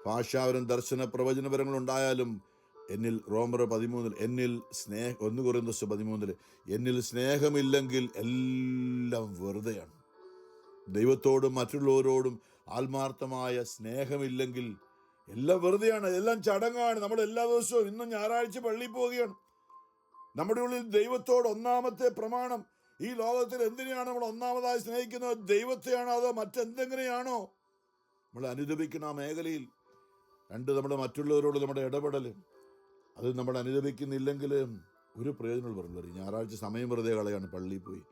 ഭാഷാപരം, ദർശന പ്രവചനപരങ്ങളുണ്ടായാലും, എന്നിൽ റോമർ 13 എന്നിൽ 1 കൊരിന്തോസ് 13 എന്നിൽ സ്നേഹമില്ലെങ്കിൽ എല്ലാം വെറുതെയാണ്. ദൈവത്തോടും മറ്റുള്ളവരോടും ആത്മാർത്ഥമായ സ്നേഹമില്ലെങ്കിൽ എല്ലാം വെറുതെയാണ്, എല്ലാം ചടങ്ങാണ്. നമ്മൾ എല്ലാ ദിവസവും, ഇന്നും ഞായറാഴ്ച പള്ളിയിൽ പോവുകയാണ്. നമ്മുടെ ഉള്ളിൽ ദൈവത്തോട് ഒന്നാമത്തെ പ്രമാണം, ഈ ലോകത്തിൽ എന്തിനെയാണ് നമ്മൾ ഒന്നാമതായി സ്നേഹിക്കുന്നത്? ദൈവത്തെയാണോ അതോ മറ്റെന്തെങ്ങനെയാണോ? നമ്മൾ അനുദപിക്കുന്ന ആ മേഖലയിൽ 2, നമ്മുടെ മറ്റുള്ളവരോട് നമ്മുടെ ഇടപെടൽ, അത് നമ്മൾ അനുദപിക്കുന്നില്ലെങ്കിൽ ഒരു പ്രയോജനം പറഞ്ഞു. ഞായറാഴ്ച സമയം വെറുതെ കളയാണ്, പള്ളിയിൽ പോയി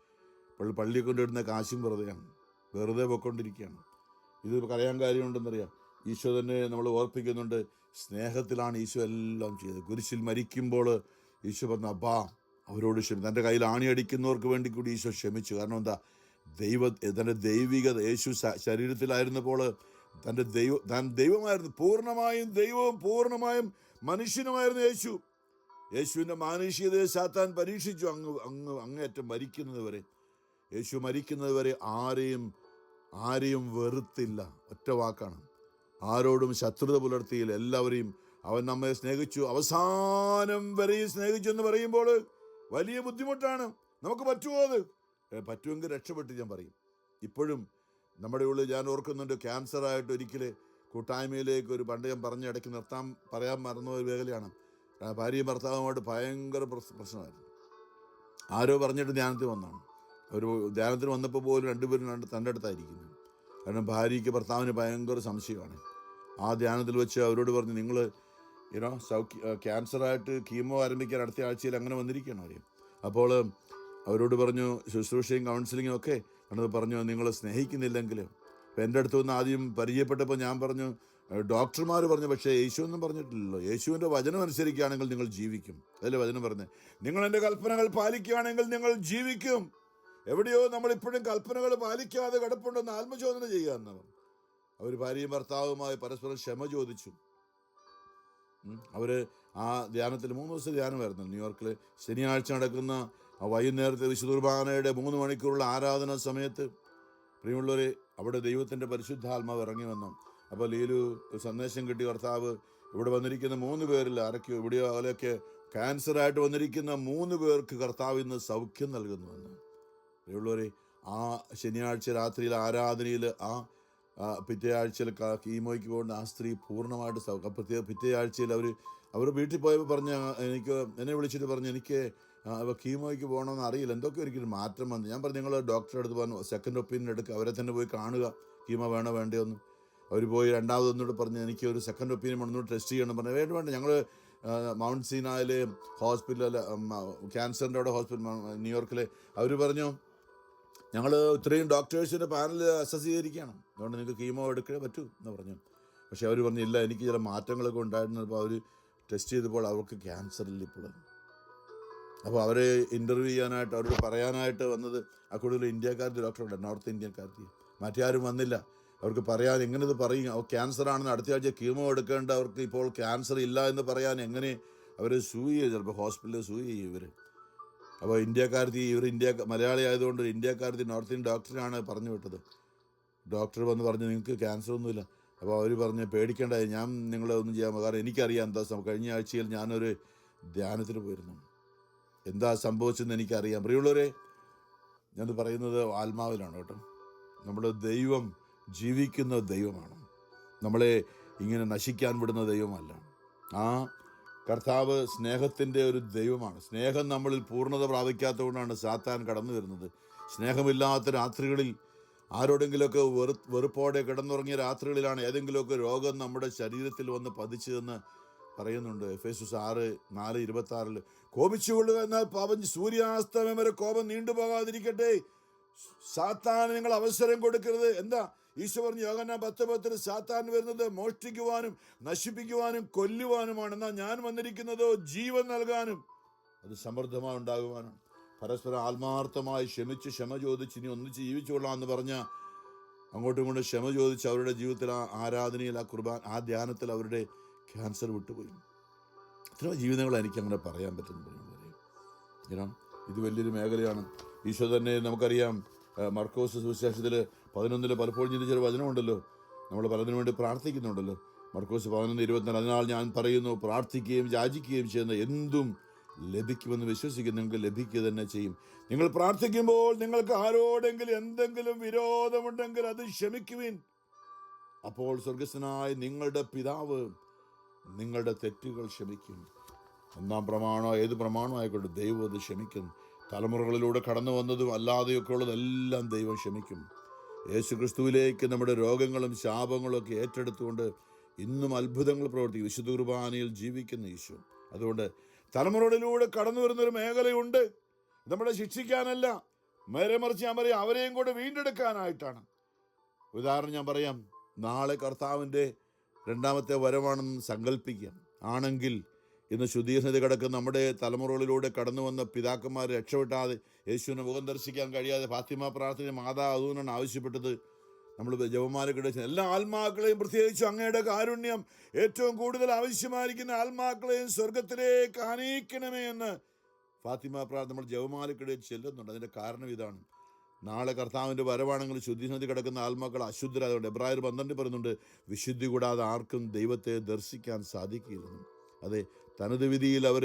പള്ളിയെ കൊണ്ടിടുന്ന കാശും വെറുതെ പൊയ്ക്കൊണ്ടിരിക്കുകയാണ്. ഇത് പറയാൻ കാര്യമുണ്ടെന്നറിയാം. ഈശോ തന്നെ നമ്മൾ ഓർപ്പിക്കുന്നുണ്ട്, സ്നേഹത്തിലാണ് ഈശോ എല്ലാം ചെയ്തത്. കുരിശിൽ മരിക്കുമ്പോൾ ഈശോ പറഞ്ഞു, അപ്പാ അവരോട് ക്ഷമിച്ചു. തൻ്റെ കയ്യിൽ ആണിയടിക്കുന്നവർക്ക് വേണ്ടി കൂടി ഈശോ ക്ഷമിച്ചു. കാരണം എന്താ? തൻ്റെ ദൈവികത, യേശു ശരീരത്തിലായിരുന്നപ്പോൾ താൻ ദൈവമായിരുന്നു, പൂർണ്ണമായും ദൈവവും പൂർണ്ണമായും മനുഷ്യനുമായിരുന്നു യേശു. യേശുവിൻ്റെ മാനുഷികതയെ സാത്താൻ പരീക്ഷിച്ചു അങ്ങേയറ്റം മരിക്കുന്നത് വരെ. യേശു മരിക്കുന്നത് വരെ ആരെയും വെറുത്തില്ല. ഒറ്റ വാക്കാണ്, ആരോടും ശത്രുത പുലർത്തിയില്ല. എല്ലാവരെയും അവൻ നമ്മെ സ്നേഹിച്ചു, അവസാനം വരെയും സ്നേഹിച്ചു എന്ന് പറയുമ്പോൾ വലിയ ബുദ്ധിമുട്ടാണ്. നമുക്ക് പറ്റുമോ? അത് പറ്റുമെങ്കിൽ രക്ഷപ്പെട്ട് ഞാൻ പറയും. ഇപ്പോഴും നമ്മുടെ ഉള്ളിൽ ഞാൻ ഓർക്കുന്നുണ്ട്, ക്യാൻസറായിട്ട് ഒരിക്കൽ കൂട്ടായ്മയിലേക്ക് ഒരു പണ്ട് ഞാൻ പറഞ്ഞ ഇടയ്ക്ക് പറയാൻ മറന്ന ഒരു മേഖലയാണ്. ഭാര്യയും ഭർത്താവുമായിട്ട് ഭയങ്കര പ്രശ്നമായിരുന്നു. ആരോ പറഞ്ഞിട്ട് ധ്യാനത്തിൽ വന്നതാണ്. ഒരു ധ്യാനത്തിന് വന്നപ്പോൾ പോലും രണ്ടുപേരും തൻ്റെ അടുത്തായിരിക്കുന്നു. കാരണം ഭാര്യയ്ക്ക് ഭർത്താവിന് ഭയങ്കര സംശയമാണ്. ആ ധ്യാനത്തിൽ വെച്ച് അവരോട് പറഞ്ഞു, നിങ്ങൾ ക്യാൻസറായിട്ട് കീമോ ആരംഭിക്കാൻ അടുത്ത ആഴ്ചയിൽ അങ്ങനെ വന്നിരിക്കുകയാണ് അവർ. അപ്പോൾ അവരോട് പറഞ്ഞു, ശുശ്രൂഷയും കൗൺസിലിങ്ങും ഒക്കെ അത് പറഞ്ഞു, നിങ്ങൾ സ്നേഹിക്കുന്നില്ലെങ്കിൽ. അപ്പോൾ എൻ്റെ അടുത്ത് വന്ന് ആദ്യം പരിചയപ്പെട്ടപ്പോൾ ഞാൻ പറഞ്ഞു, ഡോക്ടർമാർ പറഞ്ഞു, പക്ഷേ യേശു ഒന്നും പറഞ്ഞിട്ടില്ലല്ലോ. യേശുവിൻ്റെ വചനം അനുസരിക്കുകയാണെങ്കിൽ നിങ്ങൾ ജീവിക്കും. അതല്ലേ വചനം പറഞ്ഞത്, നിങ്ങൾ എൻ്റെ കൽപ്പനകൾ പാലിക്കുകയാണെങ്കിൽ നിങ്ങൾ ജീവിക്കും. എവിടെയോ നമ്മളിപ്പോഴും കൽപ്പനകൾ പാലിക്കാതെ കിടപ്പുണ്ടെന്ന് ആത്മചോദന ചെയ്യുക എന്നവർ. അവർ ഭാര്യയും ഭർത്താവുമായി പരസ്പരം ക്ഷമ ചോദിച്ചു. അവർ ആ ധ്യാനത്തിൽ 3 ദിവസം ധ്യാനമായിരുന്നു ന്യൂയോർക്കിൽ. ശനിയാഴ്ച നടക്കുന്ന വൈകുന്നേരത്തെ വിശുദ്ധ കുർബാനയുടെ 3 മണിക്കൂറുള്ള ആരാധന സമയത്ത് പ്രിയമുള്ളവരെ, അവിടെ ദൈവത്തിൻ്റെ പരിശുദ്ധാത്മാവ് ഇറങ്ങി വന്നു. അപ്പോൾ ലീലു സന്ദേശം കിട്ടി, കർത്താവ് ഇവിടെ വന്നിരിക്കുന്ന 3 പേരിൽ ആരൊക്കെയോ ഇവിടെയോ അതിലൊക്കെ ക്യാൻസറായിട്ട് വന്നിരിക്കുന്ന 3 പേർക്ക് കർത്താവ് ഇന്ന് സൗഖ്യം നൽകുന്നുവെന്ന്. പ്രിയമുള്ളവരെ, ആ ശനിയാഴ്ച രാത്രിയിൽ ആരാധനയിൽ പിറ്റേ ആഴ്ചയിൽ കീമോയ്ക്ക് പോകുന്ന ആ സ്ത്രീ പൂർണ്ണമായിട്ട് പിറ്റേ ആഴ്ചയിൽ അവർ വീട്ടിൽ പോയപ്പോൾ പറഞ്ഞ് എന്നെ വിളിച്ചിട്ട് പറഞ്ഞു, എനിക്ക് കീമോയ്ക്ക് പോകണമെന്ന് അറിയില്ല, എന്തൊക്കെ ഒരിക്കലും മാറ്റം വന്നു. ഞാൻ പറഞ്ഞു, നിങ്ങൾ ഡോക്ടറെ അടുത്ത് പറഞ്ഞു സെക്കൻഡ് ഒപ്പീനിയൻ എടുക്കുക, അവരെ തന്നെ പോയി കാണുക, കീമോ വേണോ വേണ്ടയോന്ന്. അവർ പോയി രണ്ടാമതൊന്നുകൂടെ പറഞ്ഞ്, എനിക്ക് ഒരു സെക്കൻഡ് ഒപ്പീനിയൻ ഒന്നുകൂടെ ടെസ്റ്റ് ചെയ്യണം പറഞ്ഞു. വേണ്ട ഞങ്ങൾ മൗണ്ട് സീനായിലെ ഹോസ്പിറ്റലിൽ, ക്യാൻസറിൻ്റെ അവിടെ ഹോസ്പിറ്റൽ ന്യൂയോർക്കിൽ, അവർ പറഞ്ഞു, ഞങ്ങൾ ഇത്രയും ഡോക്ടേഴ്സിൻ്റെ പാനൽ അസസ് ചെയ്തിരിക്കുകയാണ്, അതുകൊണ്ട് നിങ്ങൾക്ക് കീമോ എടുക്കേ പറ്റൂ എന്ന് പറഞ്ഞു. പക്ഷേ അവർ പറഞ്ഞു, ഇല്ല, എനിക്ക് ചില മാറ്റങ്ങളൊക്കെ ഉണ്ടായിരുന്നപ്പോൾ അവർ ടെസ്റ്റ് ചെയ്തപ്പോൾ അവർക്ക് ക്യാൻസറില്ല ഇപ്പോൾ. അപ്പോൾ അവരെ ഇൻ്റർവ്യൂ ചെയ്യാനായിട്ട്, അവരോട് പറയാനായിട്ട് വന്നത് ആ കൂടുതൽ ഇന്ത്യക്കാരുടെ ഡോക്ടറുണ്ട്, നോർത്ത് ഇന്ത്യക്കാർക്ക്. മറ്റാരും വന്നില്ല. അവർക്ക് പറയാൻ എങ്ങനെ ഇത് പറയും, അവർ ക്യാൻസറാണെന്ന് അടുത്ത ആഴ്ച കീമോ എടുക്കേണ്ട അവർക്ക് ഇപ്പോൾ ക്യാൻസർ ഇല്ല എന്ന് പറയാൻ എങ്ങനെ അവർ സൂയി ചെയ്യും, ചിലപ്പോൾ ഹോസ്പിറ്റലിൽ സൂയി ചെയ്യും ഇവർ. അപ്പോൾ മലയാളി ആയതുകൊണ്ട് ഇന്ത്യക്കാരത്തി നോർത്ത് ഇന്ത്യൻ ഡോക്ടറാണ് പറഞ്ഞു വിട്ടത്. ഡോക്ടർ വന്ന് പറഞ്ഞു, നിങ്ങൾക്ക് ക്യാൻസർ ഒന്നുമില്ല. അപ്പോൾ അവർ പറഞ്ഞ്, പേടിക്കേണ്ട, ഞാൻ നിങ്ങളെ ഒന്നും ചെയ്യാൻ, കാരണം എനിക്കറിയാം എന്താ കഴിഞ്ഞ ആഴ്ചയിൽ ഞാനൊരു ധ്യാനത്തിന് പോയിരുന്നു, എന്താ സംഭവിച്ചെന്ന് എനിക്കറിയാം. പ്രിയമുള്ളവരെ, ഞാനത് പറയുന്നത് ആത്മാവിലാണ് കേട്ടോ. നമ്മുടെ ദൈവം ജീവിക്കുന്ന ദൈവമാണ്, നമ്മളെ ഇങ്ങനെ നശിക്കാൻ വിടുന്ന ദൈവമല്ല. ആ കർത്താവ് സ്നേഹത്തിൻ്റെ ഒരു ദൈവമാണ്. സ്നേഹം നമ്മളിൽ പൂർണ്ണത പ്രാപിക്കാത്തതുകൊണ്ടാണ് സാത്താൻ കടന്നു വരുന്നത്. സ്നേഹമില്ലാത്ത രാത്രികളിൽ, ആരോടെങ്കിലുമൊക്കെ വെറുപ്പോടെ കിടന്നുറങ്ങിയ രാത്രികളിലാണ് ഏതെങ്കിലുമൊക്കെ രോഗം നമ്മുടെ ശരീരത്തിൽ വന്ന് പതിച്ചതെന്ന് പറയുന്നുണ്ട്. എഫേസ്യസ് 6:4-26 കോപിച്ചുകൊള്ളുക, എന്നാൽ പാപം സൂര്യാസ്തമയം വരെ കോപം നീണ്ടുപോകാതിരിക്കട്ടെ. സാത്താൻ നിങ്ങൾ അവസരം കൊടുക്കരുത്. എന്താ ഈശോ പറഞ്ഞു, യോഹന്നാൻ 10:10 സാത്താൻ വരുന്നത് മോഷ്ടിക്കുവാനും നശിപ്പിക്കുവാനും കൊല്ലുവാനുമാണ്, എന്നാൽ ഞാൻ വന്നിരിക്കുന്നതോ ജീവൻ നൽകാനും അത് സമൃദ്ധമായി ഉണ്ടാകുവാനാണ്. പരസ്പരം ആത്മാർത്ഥമായി ക്ഷമ ചോദിച്ച് ഇനി ഒന്നിച്ച് ജീവിച്ചുകൊള്ളാം എന്ന് പറഞ്ഞ അങ്ങോട്ടും ഇങ്ങോട്ടും ക്ഷമ ചോദിച്ച് അവരുടെ ജീവിതത്തിൽ ആ ആരാധനയിൽ, ആ ധ്യാനത്തിൽ അവരുടെ ക്യാൻസർ വിട്ടുപോയി. ഇത്ര ജീവിതങ്ങൾ എനിക്കങ്ങനെ പറയാൻ പറ്റുന്നു. ഇത് വലിയൊരു മേഖലയാണ്. ഈശോ തന്നെ നമുക്കറിയാം, മർക്കോസ് സുവിശേഷത്തിൽ 11 പലപ്പോഴും ചിന്തിച്ചൊരു വചനമുണ്ടല്ലോ, നമ്മൾ പലതിനു വേണ്ടി പ്രാർത്ഥിക്കുന്നുണ്ടല്ലോ. മർക്കോസ് 11:24, അതിനാൽ ഞാൻ പറയുന്നു, പ്രാർത്ഥിക്കുകയും യാചിക്കുകയും ചെയ്യുന്ന എന്തും ലഭിക്കുമെന്ന് വിശ്വസിക്കും, നിങ്ങൾക്ക് ലഭിക്കുക തന്നെ ചെയ്യും. നിങ്ങൾ പ്രാർത്ഥിക്കുമ്പോൾ നിങ്ങൾക്ക് ആരോടെങ്കിലും എന്തെങ്കിലും വിരോധമുണ്ടെങ്കിൽ അത് ക്ഷമിക്കുവിൻ, അപ്പോൾ സ്വർഗസ്ഥനായ നിങ്ങളുടെ പിതാവ് നിങ്ങളുടെ തെറ്റുകൾ ക്ഷമിക്കും. 1-ാം പ്രമാണോ ഏത് പ്രമാണം ആയിക്കോട്ടെ, ദൈവം അത് ക്ഷമിക്കും. തലമുറകളിലൂടെ കടന്നു വന്നതും അല്ലാതെയൊക്കെ ഉള്ളതെല്ലാം ദൈവം ക്ഷമിക്കും. യേശു ക്രിസ്തുവിലേക്ക് നമ്മുടെ രോഗങ്ങളും ശാപങ്ങളും ഒക്കെ ഏറ്റെടുത്തുകൊണ്ട് ഇന്നും അത്ഭുതങ്ങൾ പ്രവർത്തിക്കും വിശുദ്ധ കുർബാനയിൽ ജീവിക്കുന്ന ഈശോ. അതുകൊണ്ട് തലമുറകളിലൂടെ കടന്നു വരുന്നൊരു മേഖലയുണ്ട്. നമ്മളെ ശിക്ഷിക്കാനല്ല, നേരെ മറിച്ച് ഞാൻ പറയാം, അവരെയും കൂടെ വീണ്ടെടുക്കാനായിട്ടാണ്. ഉദാഹരണം ഞാൻ പറയാം, നാളെ കർത്താവിൻ്റെ 2ാമത്തെ വരവാണെന്ന് സങ്കല്പിക്കാം. ആണെങ്കിൽ ഇന്ന് ശുദ്ധീകരണത്തിൽ കിടക്കുന്ന നമ്മുടെ തലമുറകളിലൂടെ കടന്നു വന്ന പിതാക്കന്മാർ രക്ഷപ്പെട്ടാതെ യേശുവിനെ മുഖം ദർശിക്കാൻ കഴിയാതെ ഫാത്തിമ പ്രാർത്ഥന മാതാ അതുകൊണ്ടാണ് ആവശ്യപ്പെട്ടത്, നമ്മൾ ജപമാലയുടെ എല്ലാ ആത്മാക്കളെയും, പ്രത്യേകിച്ച് അങ്ങയുടെ കാരുണ്യം ഏറ്റവും കൂടുതൽ ആവശ്യമായിരിക്കുന്ന ആത്മാക്കളെയും സ്വർഗത്തിലേക്ക് ആനയിക്കണമേ എന്ന് ഫാത്തിമ പ്രാർത്ഥന നമ്മൾ ജപമാലക്കിടയിൽ ചെല്ലുന്നുണ്ട്. അതിൻ്റെ കാരണം ഇതാണ്. നാളെ കർത്താവിൻ്റെ വരവാണെങ്കിൽ ശുദ്ധിനദി കിടക്കുന്ന ആത്മാക്കൾ അശുദ്ധരായതുകൊണ്ട് എബ്രായർ 12 പറയുന്നുണ്ട്, വിശുദ്ധി കൂടാതെ ആർക്കും ദൈവത്തെ ദർശിക്കാൻ സാധിക്കില്ലെന്നും. അതെ, തനത് വിധിയിൽ അവർ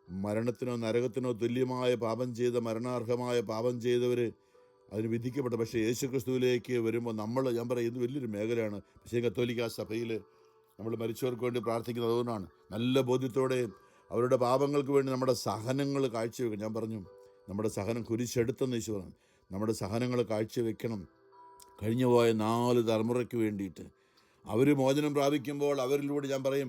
മരണത്തിനോ നരകത്തിനോ തുല്യമായ പാപം ചെയ്ത, മരണാർഹമായ പാപം ചെയ്തവർ അതിന് വിധിക്കപ്പെട്ടു. പക്ഷേ യേശുക്രിസ്തുവിലേക്ക് വരുമ്പോൾ ഞാൻ പറയും, ഇത് വലിയൊരു മേഖലയാണ്. പക്ഷേ കത്തോലിക്ക സഭയിൽ നമ്മൾ മരിച്ചവർക്ക് വേണ്ടി പ്രാർത്ഥിക്കുന്നത് അതുകൊണ്ടാണ്. നല്ല ബോധ്യത്തോടെ അവരുടെ പാപങ്ങൾക്ക് വേണ്ടി നമ്മുടെ സഹനങ്ങൾ കാഴ്ചവെക്കണം. ഞാൻ പറഞ്ഞു, നമ്മുടെ സഹനം കുരിശെടുത്തെന്ന് യേശു പറഞ്ഞു. നമ്മുടെ സഹനങ്ങൾ കാഴ്ചവെക്കണം. കഴിഞ്ഞു പോയ 4 തലമുറയ്ക്ക് വേണ്ടിയിട്ട് അവർ മോചനം പ്രാപിക്കുമ്പോൾ അവരിലൂടെ ഞാൻ പറയും,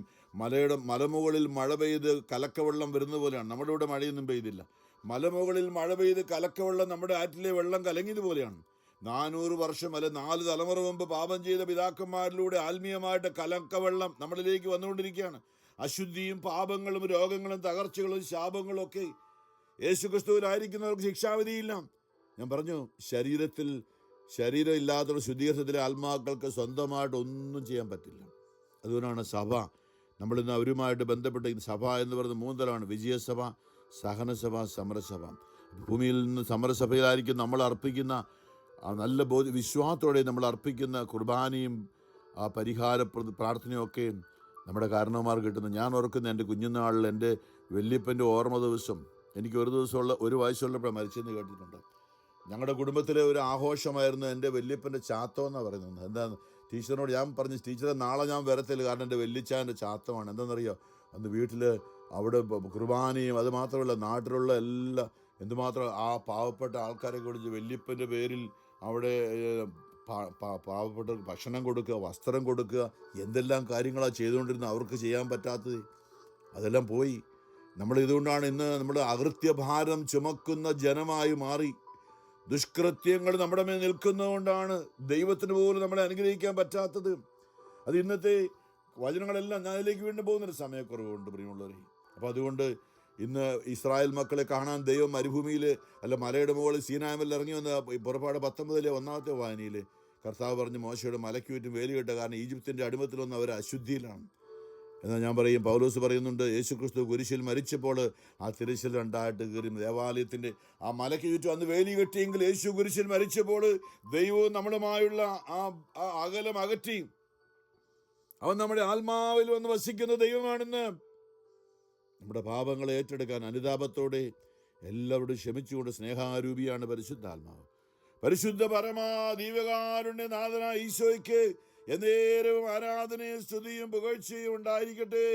മലമുകളിൽ മഴ പെയ്ത് കലക്കവെള്ളം വരുന്ന പോലെയാണ്. നമ്മുടെ ഇവിടെ മഴയൊന്നും പെയ്തില്ല. മലമുകളിൽ മഴ പെയ്ത് കലക്കവെള്ളം നമ്മുടെ ആറ്റിലെ വെള്ളം കലങ്ങിയതുപോലെയാണ്. 400 വർഷം അല്ലെ 4 തലമുറ മുമ്പ് പാപം ചെയ്ത പിതാക്കന്മാരിലൂടെ ആത്മീയമായിട്ട് കലക്കവെള്ളം നമ്മളിലേക്ക് വന്നുകൊണ്ടിരിക്കുകയാണ്. അശുദ്ധിയും പാപങ്ങളും രോഗങ്ങളും തകർച്ചകളും ശാപങ്ങളും ഒക്കെ യേശുക്രിസ്തുവിലായിരിക്കുന്നവർക്ക് ശിക്ഷാവിധിയില്ല. ഞാൻ പറഞ്ഞു, ശരീരം ഇല്ലാത്ത ശുദ്ധീകരണത്തിലെ ആത്മാക്കൾക്ക് സ്വന്തമായിട്ട് ഒന്നും ചെയ്യാൻ പറ്റില്ല. അതുകൊണ്ടാണ് സഭ, നമ്മളിന്ന് അവരുമായിട്ട് ബന്ധപ്പെട്ട സഭ എന്ന് പറയുന്നത് 3 തലമാണ്: വിജയസഭ, സഹനസഭ, സമരസഭ. ഭൂമിയിൽ നിന്ന് സമരസഭയിലായിരിക്കും നമ്മൾ അർപ്പിക്കുന്ന നല്ല വിശ്വാസത്തോടെ നമ്മൾ അർപ്പിക്കുന്ന കുർബാനയും ആ പരിഹാര പ്രാർത്ഥനയൊക്കെ നമ്മുടെ കാരണവന്മാർ കിട്ടുന്നു. ഞാൻ ഓർക്കുന്ന എൻ്റെ കുഞ്ഞുനാളിൽ എൻ്റെ വല്യപ്പൻ്റെ ഓർമ്മ ദിവസം, എനിക്ക് ഒരു വയസ്സുള്ളപ്പോൾ മരിച്ചെന്ന് കേട്ടിട്ടുണ്ട്. ഞങ്ങളുടെ കുടുംബത്തിലെ ഒരു ആഘോഷമായിരുന്നു എൻ്റെ വല്യപ്പൻ്റെ ചാത്തം എന്നാണ് പറയുന്നത്. എന്താണ് ടീച്ചറിനോട് ഞാൻ പറഞ്ഞു, ടീച്ചറെ നാളെ ഞാൻ വരത്തില്ല, കാരണം എൻ്റെ വല്യച്ചാൻ്റെ ചാത്തമാണ്. എന്താണെന്നറിയോ, അന്ന് വീട്ടിൽ അവിടെ കുർബാനയും അത് മാത്രമല്ല നാട്ടിലുള്ള എന്തുമാത്രം ആ പാവപ്പെട്ട ആൾക്കാരെ കുറിച്ച് വല്യപ്പൻ്റെ പേരിൽ അവിടെ പാവപ്പെട്ട ഭക്ഷണം കൊടുക്കുക, വസ്ത്രം കൊടുക്കുക, എന്തെല്ലാം കാര്യങ്ങളാണ് ചെയ്തുകൊണ്ടിരുന്നത്. അവർക്ക് ചെയ്യാൻ പറ്റാത്തത് അതെല്ലാം പോയി. നമ്മളിതുകൊണ്ടാണ് ഇന്ന് നമ്മൾ അകൃത്യഭാരം ചുമക്കുന്ന ജനമായി മാറി. ദുഷ്കൃത്യങ്ങൾ നമ്മുടെ മേൽ നിൽക്കുന്നതുകൊണ്ടാണ് ദൈവത്തിന് പോലും നമ്മളെ അനുഗ്രഹിക്കാൻ പറ്റാത്തത്. അത് ഇന്നത്തെ വചനങ്ങളെല്ലാം ഞാൻ അതിലേക്ക് വീണ്ടും പോകുന്നൊരു സമയക്കുറവുണ്ട് പ്രിയമുള്ളവരെ. അപ്പോൾ അതുകൊണ്ട് ഇന്ന് ഇസ്രായേൽ മക്കളെ കാണാൻ ദൈവം മരുഭൂമിയിൽ മലയുടെ മുകളിൽ സീനായ്മയിൽ ഇറങ്ങി വന്ന പുറപ്പാട് 19 1 വായനയിൽ കർത്താവ് പറഞ്ഞ് മോശയുടെ മലയ്ക്ക് ചുറ്റും വേലി കെട്ട, കാരണം ഈജിപ്തിൻ്റെ അടിമത്തിലൊന്നും അവർ അശുദ്ധിയിലാണ്. എന്നാൽ ഞാൻ പറയും, പൗലോസ് പറയുന്നുണ്ട്, യേശുക്രിസ്തു കുരിശിൽ മരിച്ചപ്പോൾ ആ തിരിശിൽ 2ആയിട്ട് കീറി ദേവാലയത്തിൻ്റെ ആ മലയ്ക്ക് ചുറ്റും അന്ന് വേലി കെട്ടിയെങ്കിൽ യേശു കുരിശിൽ മരിച്ചപ്പോൾ ദൈവവും നമ്മളുമായുള്ള ആ അകലം അകറ്റി. അവൻ നമ്മുടെ ആത്മാവിൽ വന്ന് വസിക്കുന്ന ദൈവമാണെന്ന്. നമ്മുടെ പാപങ്ങളെ ഏറ്റെടുക്കാൻ അനുതാപത്തോടെ എല്ലാവരോടും ക്ഷമിച്ചുകൊണ്ട് സ്നേഹാരൂപിയാണ് പരിശുദ്ധാത്മാവ്. പരിശുദ്ധ പരമാ ദൈവകാരുണ്യനാഥനായ ഈശോയ്ക്ക് എന്നേരവും ആരാധനയും സ്തുതിയും പുകഴ്ചയും ഉണ്ടായിരിക്കട്ടെ.